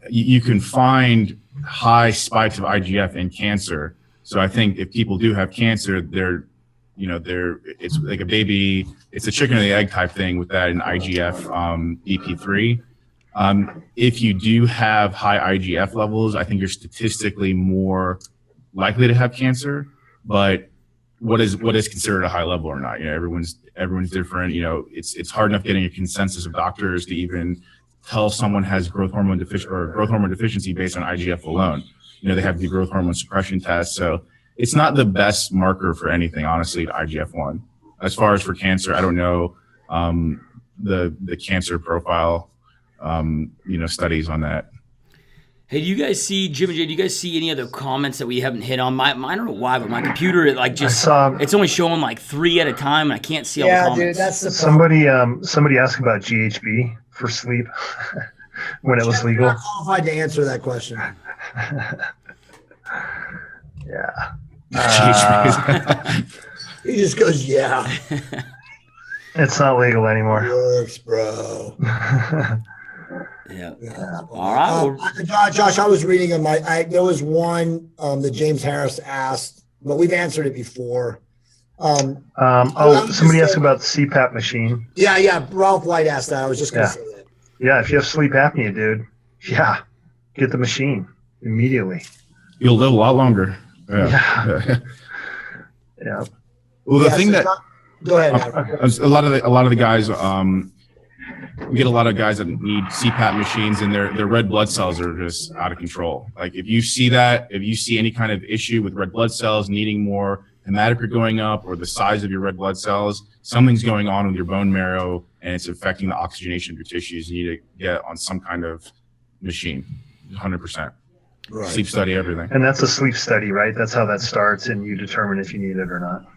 you can find high spikes of IGF in cancer. So I think if people do have cancer, it's like a baby, it's a chicken or the egg type thing with that in IGF EP3. If you do have high IGF levels, I think you're statistically more likely to have cancer. But what is considered a high level or not? Everyone's different. It's hard enough getting a consensus of doctors to even tell someone has growth hormone deficiency based on IGF alone. They have the growth hormone suppression test. So it's not the best marker for anything, honestly, to IGF-1. As far as for cancer, I don't know the cancer profile, studies on that. Hey, do you guys see, Jim and Jay, do you guys see any other comments that we haven't hit on? I don't know why, but my computer, it's only showing like 3 at a time, and I can't see all the comments. Dude, that's the somebody asked about GHB for sleep when it was legal. I'm not qualified to answer that question. Yeah. He just goes, yeah. It's not legal anymore. It works, bro. Yeah. All right. Josh, I was reading on there was one that James Harris asked, but we've answered it before. Somebody asked about the CPAP machine. Yeah. Ralph White asked that. I was just going to say that. Yeah, if you have sleep apnea, dude, get the machine immediately. You'll live a lot longer. Yeah. Well, the thing go ahead. A lot of the guys, we get a lot of guys that need CPAP machines, and their red blood cells are just out of control. Like if you see any kind of issue with red blood cells needing more hematocrit going up, or the size of your red blood cells, something's going on with your bone marrow, and it's affecting the oxygenation of your tissues. You need to get on some kind of machine, 100%. Right. Sleep study, everything. And that's a sleep study, right? That's how that starts, and you determine if you need it or not.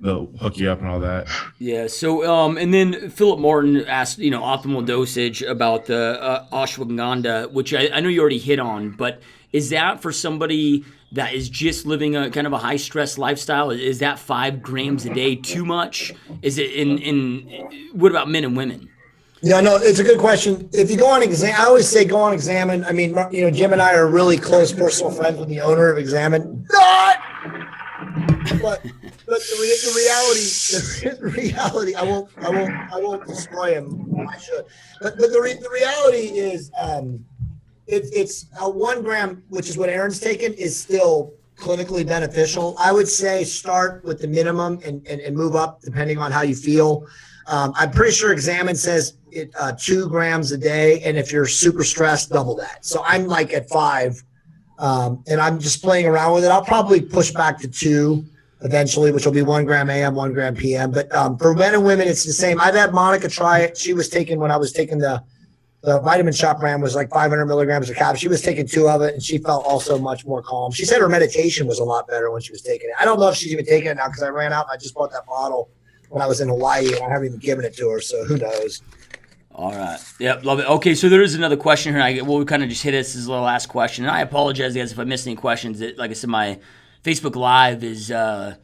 they'll hook you up and all that. Yeah. So, and then Philip Martin asked, optimal dosage about the ashwagandha, which I know you already hit on, but is that for somebody that is just living a kind of a high stress lifestyle? Is that 5 grams a day too much? Is it what about men and women? Yeah, no, it's a good question. If you go on Examine, I always say go on Examine. I mean, Jim and I are really close personal friends with the owner of Examine. But the reality, I won't destroy him. I should. But the reality is, it's a 1 gram, which is what Aaron's taken, is still clinically beneficial. I would say start with the minimum and move up depending on how you feel. I'm pretty sure Examine says 2 grams a day, and if you're super stressed, double that. So I'm like at 5, and I'm just playing around with it. I'll probably push back to 2 eventually, which will be 1 gram AM, 1 gram PM. But for men and women, it's the same. I've had Monica try it. She was taking, when I was taking the vitamin shot brand, was like 500 milligrams of cap. She was taking 2 of it, and she felt also much more calm. She said her meditation was a lot better when she was taking it. I don't know if she's even taking it now because I ran out and I just bought that bottle when I was in Hawaii, and I haven't even given it to her, so who knows. All right. Yep, love it. Okay, so there is another question here. We'll kind of just hit this as the last question. And I apologize, guys, if I missed any questions. Like I said, my Facebook Live is I'm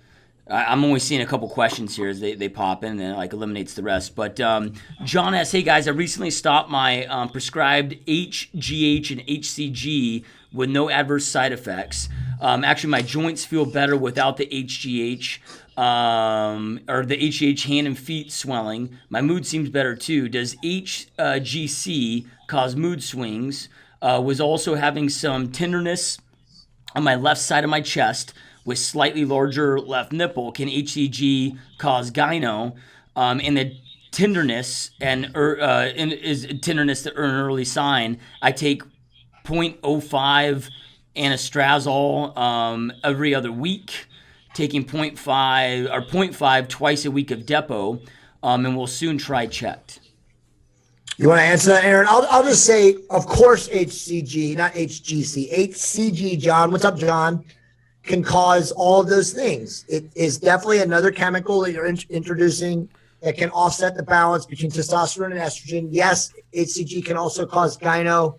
only seeing a couple questions here as they pop in, and it like eliminates the rest. But John asks, hey, guys, I recently stopped my prescribed HGH and HCG with no adverse side effects. Actually, my joints feel better without the HGH. Or the HGH hand and feet swelling. My mood seems better too. Does HGC cause mood swings? Was also having some tenderness on my left side of my chest with slightly larger left nipple. Can HCG cause gyno? And the tenderness is tenderness an early sign. I take 0.05 anastrozole every other week, taking 0.5 twice a week of Depo, and we'll soon try checked. You want to answer that, Aaron? I'll just say, of course, HCG, not HGC. HCG, John. What's up, John? Can cause all of those things. It is definitely another chemical that you're introducing that can offset the balance between testosterone and estrogen. Yes, HCG can also cause gyno.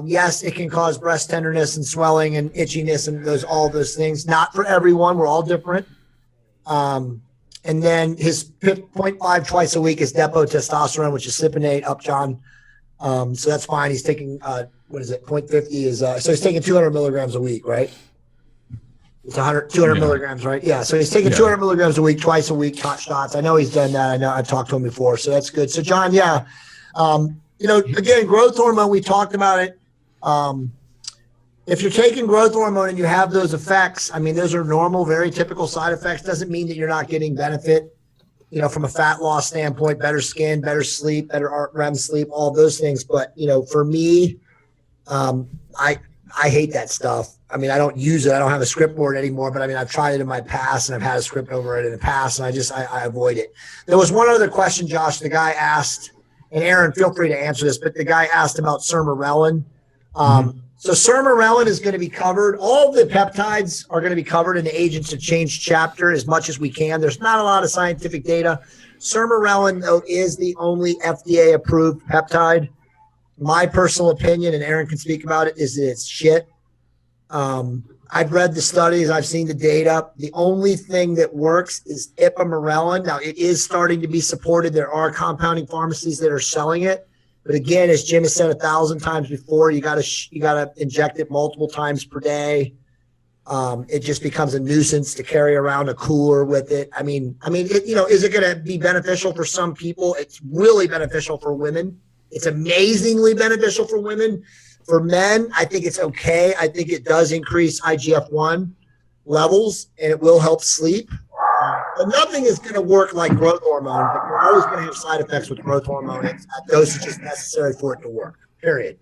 Yes, it can cause breast tenderness and swelling and itchiness and all those things. Not for everyone. We're all different. And then his 0.5 twice a week is Depo testosterone, which is cypionate up, John. So that's fine. He's taking, 0.50 is, so he's taking 200 milligrams a week, right? It's 200 milligrams, right? Yeah. So he's taking 200 milligrams a week, twice a week, hot shots. I know he's done that. I know I've talked to him before. So that's good. So John, yeah. Again, growth hormone, we talked about it. If you're taking growth hormone and you have those effects, I mean, those are normal, very typical side effects. Doesn't mean that you're not getting benefit, from a fat loss standpoint, better skin, better sleep, better REM sleep, all those things. But, for me, I hate that stuff. I mean, I don't use it. I don't have a script board anymore, but I mean, I've tried it in my past and I've had a script over it in the past, and I avoid it. There was one other question, Josh, the guy asked, and Aaron, feel free to answer this, but the guy asked about sermorelin. So sermorelin is going to be covered. All the peptides are going to be covered in the Agents of Change chapter as much as we can. There's not a lot of scientific data. Sermorelin, though, is the only FDA-approved peptide. My personal opinion, and Aaron can speak about it, is that it's shit. I've read the studies. I've seen the data. The only thing that works is ipamorelin. Now, it is starting to be supported. There are compounding pharmacies that are selling it. But again, as Jim has said 1,000 times before, you gotta inject it multiple times per day. It just becomes a nuisance to carry around a cooler with it. I mean, is it going to be beneficial for some people? It's really beneficial for women. It's amazingly beneficial for women. For men, I think it's okay. I think it does increase IGF-1 levels, and it will help sleep. But nothing is going to work like growth hormone. But you're always going to have side effects with growth hormone. That dosage is necessary for it to work. Period.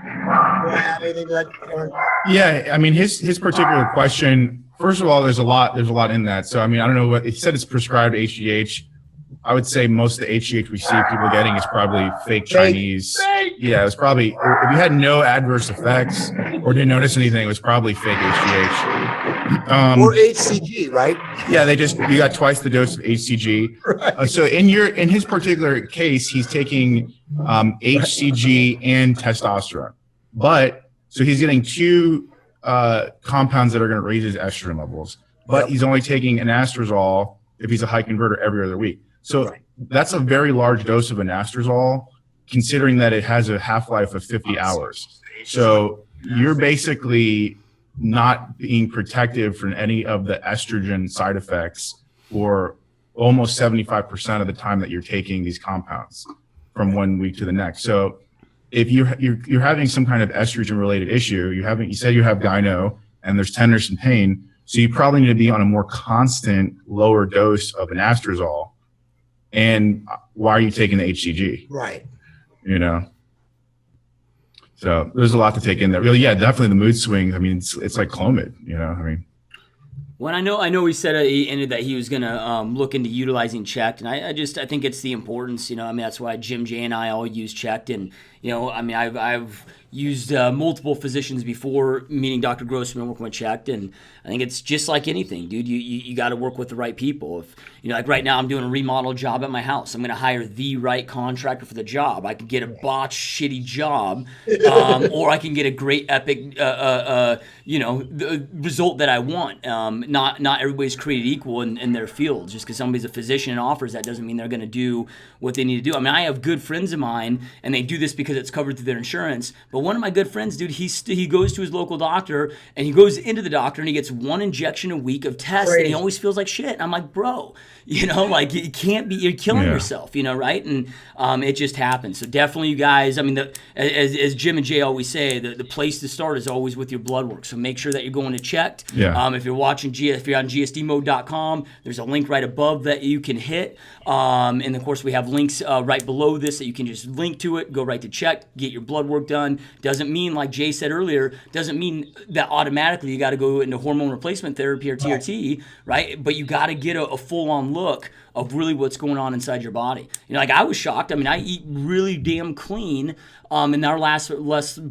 You want to add anything to that, Aaron? Yeah, I mean, his particular question. First of all, there's a lot in that. So I mean, I don't know what he said. It's prescribed HGH. I would say most of the HGH we see people getting is probably fake Chinese. Yeah, it's probably, if you had no adverse effects or didn't notice anything, it was probably fake HGH. Or HCG, right? Yeah, you got twice the dose of HCG. Right. So in his particular case, he's taking HCG and testosterone, so he's getting two compounds that are going to raise his estrogen levels, but he's only taking an anastrozole if he's a high converter every other week. So that's a very large dose of anastrozole, considering that it has a half-life of 50 hours. So you're basically not being protective from any of the estrogen side effects for almost 75% of the time that you're taking these compounds from 1 week to the next. So if you're having some kind of estrogen related issue, you said you have gyno and there's tenderness and pain, so you probably need to be on a more constant lower dose of anastrozole. And why are you taking the HCG? Right. You know, so there's a lot to take in there. Really, yeah, definitely the mood swings. I mean, it's like Clomid, you know. I mean, well, I know he said he ended that he was gonna look into utilizing Checked, and I think it's the importance. You know, I mean, that's why Jim J and I all use Checked, and you know, I mean, I've used multiple physicians before meeting Dr. Grossman, working with Checked, and I think it's just like anything, dude. You got to work with the right people. If you know, like right now, I'm doing a remodel job at my house. I'm going to hire the right contractor for the job. I could get a botched, shitty job, or I can get a great, epic, the result that I want. Not everybody's created equal in their field. Just because somebody's a physician and offers that doesn't mean they're going to do what they need to do. I mean, I have good friends of mine, and they do this because it's covered through their insurance. But one of my good friends, dude, he goes to his local doctor, and he goes into the doctor, and he gets 1 injection a week of tests, and he always feels like shit. And I'm like, bro, you know, like you can't be, you're killing yourself, you know, right? And it just happens. So definitely, you guys, I mean, as Jim and Jay always say, the place to start is always with your blood work. So make sure that you're going to Checked. Yeah. If you're watching, if you're on gsdmode.com, there's a link right above that you can hit. And of course, we have links right below this that you can just link to it, go right to Checked, get your blood work done. Doesn't mean, like Jay said earlier, doesn't mean that automatically you got to go into hormone replacement therapy or TRT, right? But you got to get a full-on look of really what's going on inside your body. You know, like I was shocked. I mean, I eat really damn clean. In our last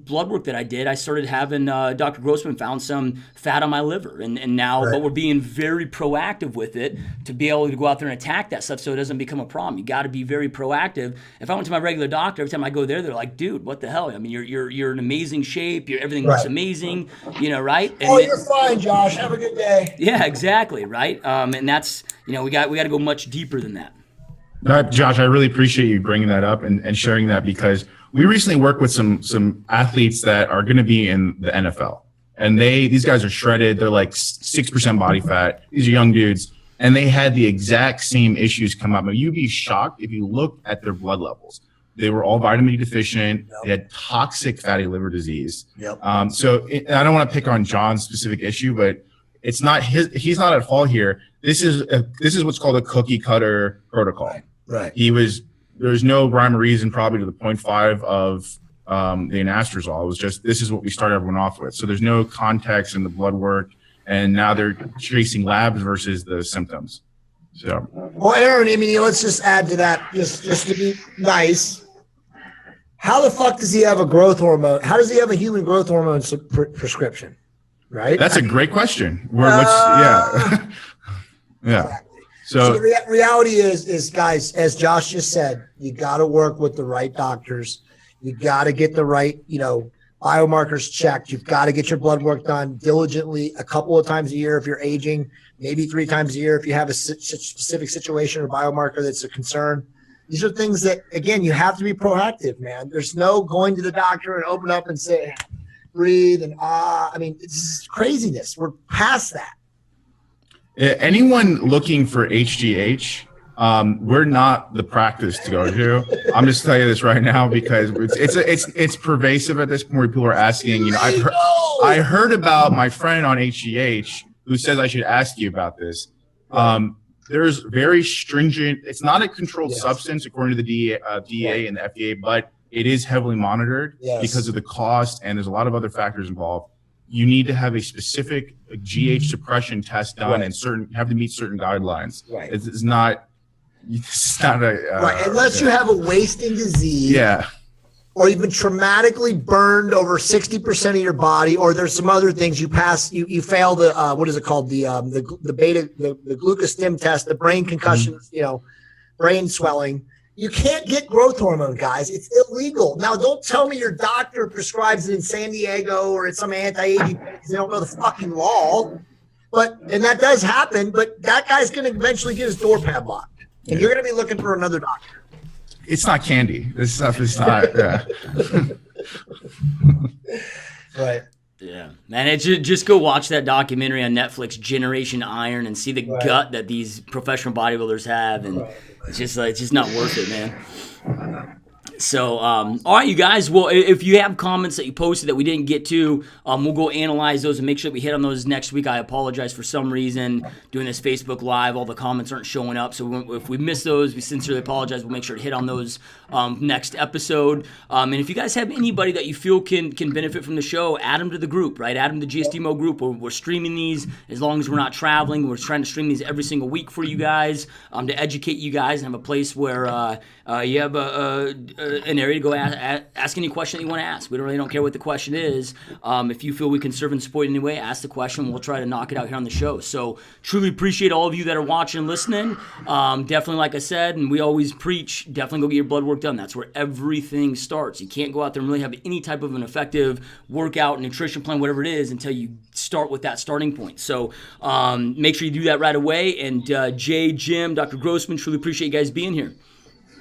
blood work that I did, I started having, Dr. Grossman found some fat on my liver. And now, but we're being very proactive with it to be able to go out there and attack that stuff so it doesn't become a problem. You got to be very proactive. If I went to my regular doctor, every time I go there, they're like, dude, what the hell? I mean, you're in amazing shape. Everything looks amazing, you know, right? And you're fine, Josh. Have a good day. Yeah, exactly, right? And that's, you know, we got to go much deeper than that. Josh, I really appreciate you bringing that up and sharing that, because we recently worked with some athletes that are going to be in the NFL, and these guys are shredded. They're like 6% body fat. These are young dudes, and they had the exact same issues come up. But you'd be shocked if you look at their blood levels. They were all vitamin D deficient. They had toxic fatty liver disease. So I don't want to pick on John's specific issue, but it's not he's not at fault here. This is what's called a cookie cutter protocol. Right. There's no rhyme or reason probably to the 0.5 of the anastrozole. It was just, this is what we started everyone off with. So there's no context in the blood work, and now they're chasing labs versus the symptoms. So. Well, Aaron, I mean, let's just add to that, just to be nice. How the fuck does he have a growth hormone? How does he have a human growth hormone prescription? Right. That's a great question. Yeah. Exactly. So the reality is, guys, as Josh just said, you got to work with the right doctors. You got to get the right, biomarkers checked. You've got to get your blood work done diligently a couple of times a year if you're aging, maybe 3 times a year if you have a specific situation or biomarker that's a concern. These are things that, again, you have to be proactive, man. There's no going to the doctor and open up and say, breathe and I mean, it's craziness. We're past that. Anyone looking for HGH, we're not the practice to go to. I'm just telling you this right now because it's pervasive at this point where people are asking. I heard about my friend on HGH who says I should ask you about this. There's very stringent. It's not a controlled substance according to the DEA and the FDA, but it is heavily monitored because of the cost, and there's a lot of other factors involved. You need to have a specific GH suppression test done, and have to meet certain guidelines. Right. It's not a right unless you have a wasting disease. Yeah. or you've been traumatically burned over 60% of your body, or there's some other things you fail the what is it called, the glucostim test, the brain concussions, brain swelling. You can't get growth hormone, guys. It's illegal. Now, don't tell me your doctor prescribes it in San Diego or it's some anti-aging because they don't know the fucking law. And that does happen, but that guy's going to eventually get his door padlocked, and you're going to be looking for another doctor. It's not candy. This stuff is not. Yeah. Right. Yeah, man. Just go watch that documentary on Netflix, Generation Iron, and see the gut that these professional bodybuilders have, and it's just not worth it, man. So, all right, you guys. Well, if you have comments that you posted that we didn't get to, we'll go analyze those and make sure that we hit on those next week. I apologize for some reason doing this Facebook Live. All the comments aren't showing up. So if we miss those, we sincerely apologize. We'll make sure to hit on those next episode. And if you guys have anybody that you feel can benefit from the show, add them to the group, right? Add them to the GSDMO group. We're streaming these as long as we're not traveling. We're trying to stream these every single week for you guys to educate you guys and have a place where you have an area to go ask any question that you want to ask. We don't care what the question is. If you feel we can serve and support in any way, ask the question. We'll try to knock it out here on the show. So truly appreciate all of you that are watching and listening. Definitely, like I said, and we always preach, definitely go get your blood work done. That's where everything starts. You can't go out there and really have any type of an effective workout, nutrition plan, whatever it is, until you start with that starting point. So make sure you do that right away. And Jay, Jim, Dr. Grossman, truly appreciate you guys being here.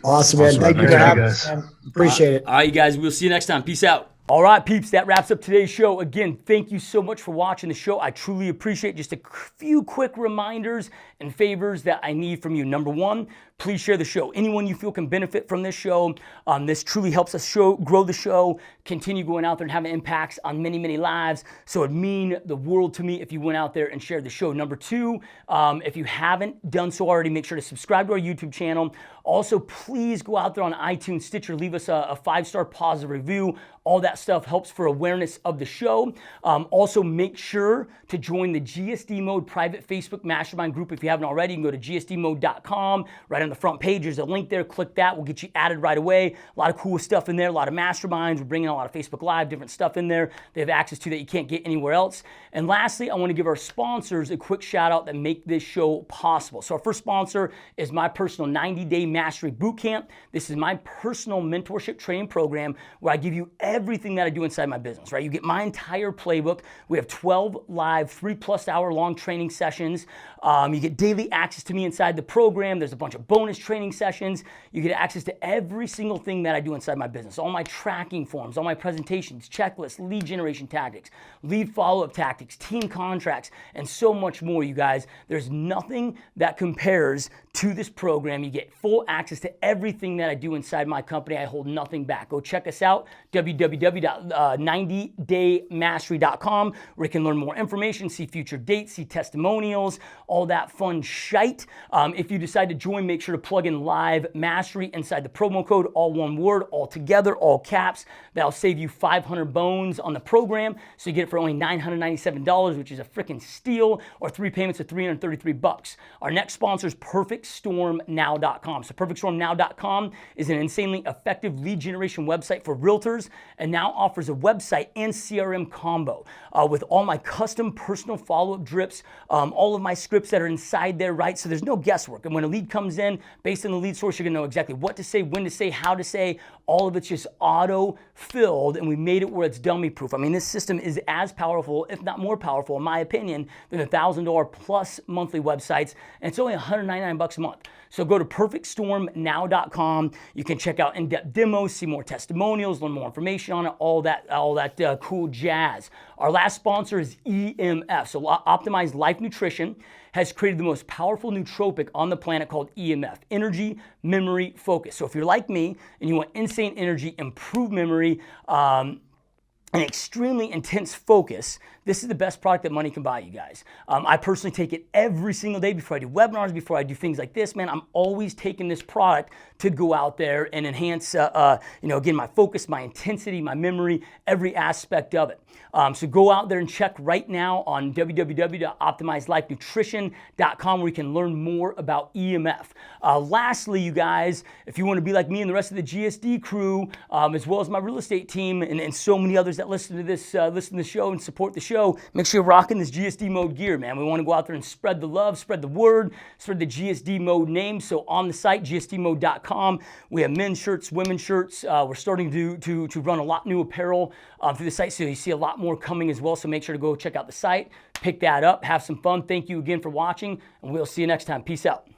Awesome, man. Thank you for having us. Appreciate it. All right, you guys. We'll see you next time. Peace out. All right, peeps, that wraps up today's show. Again, thank you so much for watching the show. I truly appreciate it. Just a few quick reminders and favors that I need from you. Number one, please share the show. Anyone you feel can benefit from this show. This truly helps us grow the show, continue going out there and having impacts on many, many lives. So it'd mean the world to me if you went out there and shared the show. Number two, if you haven't done so already, make sure to subscribe to our YouTube channel. Also, please go out there on iTunes, Stitcher, leave us a 5-star positive review. All that stuff helps for awareness of the show. Also, make sure to join the GSD Mode private Facebook mastermind group. If you haven't already, you can go to gsdmode.com. Right on the front page, there's a link there. Click that. We'll get you added right away. A lot of cool stuff in there, a lot of masterminds. We're bringing a lot of Facebook Live, different stuff in there they have access to that you can't get anywhere else. And lastly, I want to give our sponsors a quick shout out that make this show possible. So our first sponsor is my personal 90-day mastery bootcamp. This is my personal mentorship training program where I give you everything that I do inside my business, right? You get my entire playbook. We have 12 live, 3+ hour long training sessions. You get daily access to me inside the program. There's a bunch of bonus training sessions. You get access to every single thing that I do inside my business. All my tracking forms, all my presentations, checklists, lead generation tactics, lead follow-up tactics, team contracts, and so much more, you guys. There's nothing that compares to this program. You get full access to everything that I do inside my company. I hold nothing back. Go check us out, www.90daymastery.com, where you can learn more information, see future dates, see testimonials, all that fun shite. If you decide to join, make sure to plug in Live Mastery inside the promo code, all one word, all together, all caps. That'll save you 500 bones on the program. So you get it for only $997, which is a freaking steal, or 3 payments of $333. Our next sponsor is PerfectStormNow.com. So PerfectStormNow.com is an insanely effective lead generation website for realtors, and now offers a website and CRM combo with all my custom personal follow-up drips, all of my scripts that are inside there, right? So there's no guesswork. And when a lead comes in, based on the lead source, you're gonna know exactly what to say, when to say, how to say. All of it's just auto-filled, and we made it where it's dummy-proof. I mean, this system is as powerful, if not more powerful, in my opinion, than the $1,000 plus monthly websites, and it's only $199 a month. So go to PerfectStormNow.com. You can check out in-depth demos, see more testimonials, learn more information on it, all that cool jazz. Our last sponsor is EMF. So Optimized Life Nutrition has created the most powerful nootropic on the planet called EMF, Energy, Memory, Focus. So if you're like me and you want insane energy, improved memory, an extremely intense focus, this is the best product that money can buy, you guys. I personally take it every single day before I do webinars, before I do things like this, man. I'm always taking this product to go out there and enhance, again, my focus, my intensity, my memory, every aspect of it. So go out there and check right now on www.optimizedlifenutrition.com where you can learn more about EMF. Lastly, you guys, if you want to be like me and the rest of the GSD crew, as well as my real estate team and so many others that listen to this, listen to the show and support the show, make sure you're rocking this GSD mode gear, man. We want to go out there and spread the love, spread the word, spread the GSD mode name. So on the site, gsdmode.com, we have men's shirts, women's shirts. We're starting to run a lot new apparel through the site, so you see a lot more coming as well. So make sure to go check out the site, pick that up, have some fun. Thank you again for watching, and we'll see you next time. Peace out.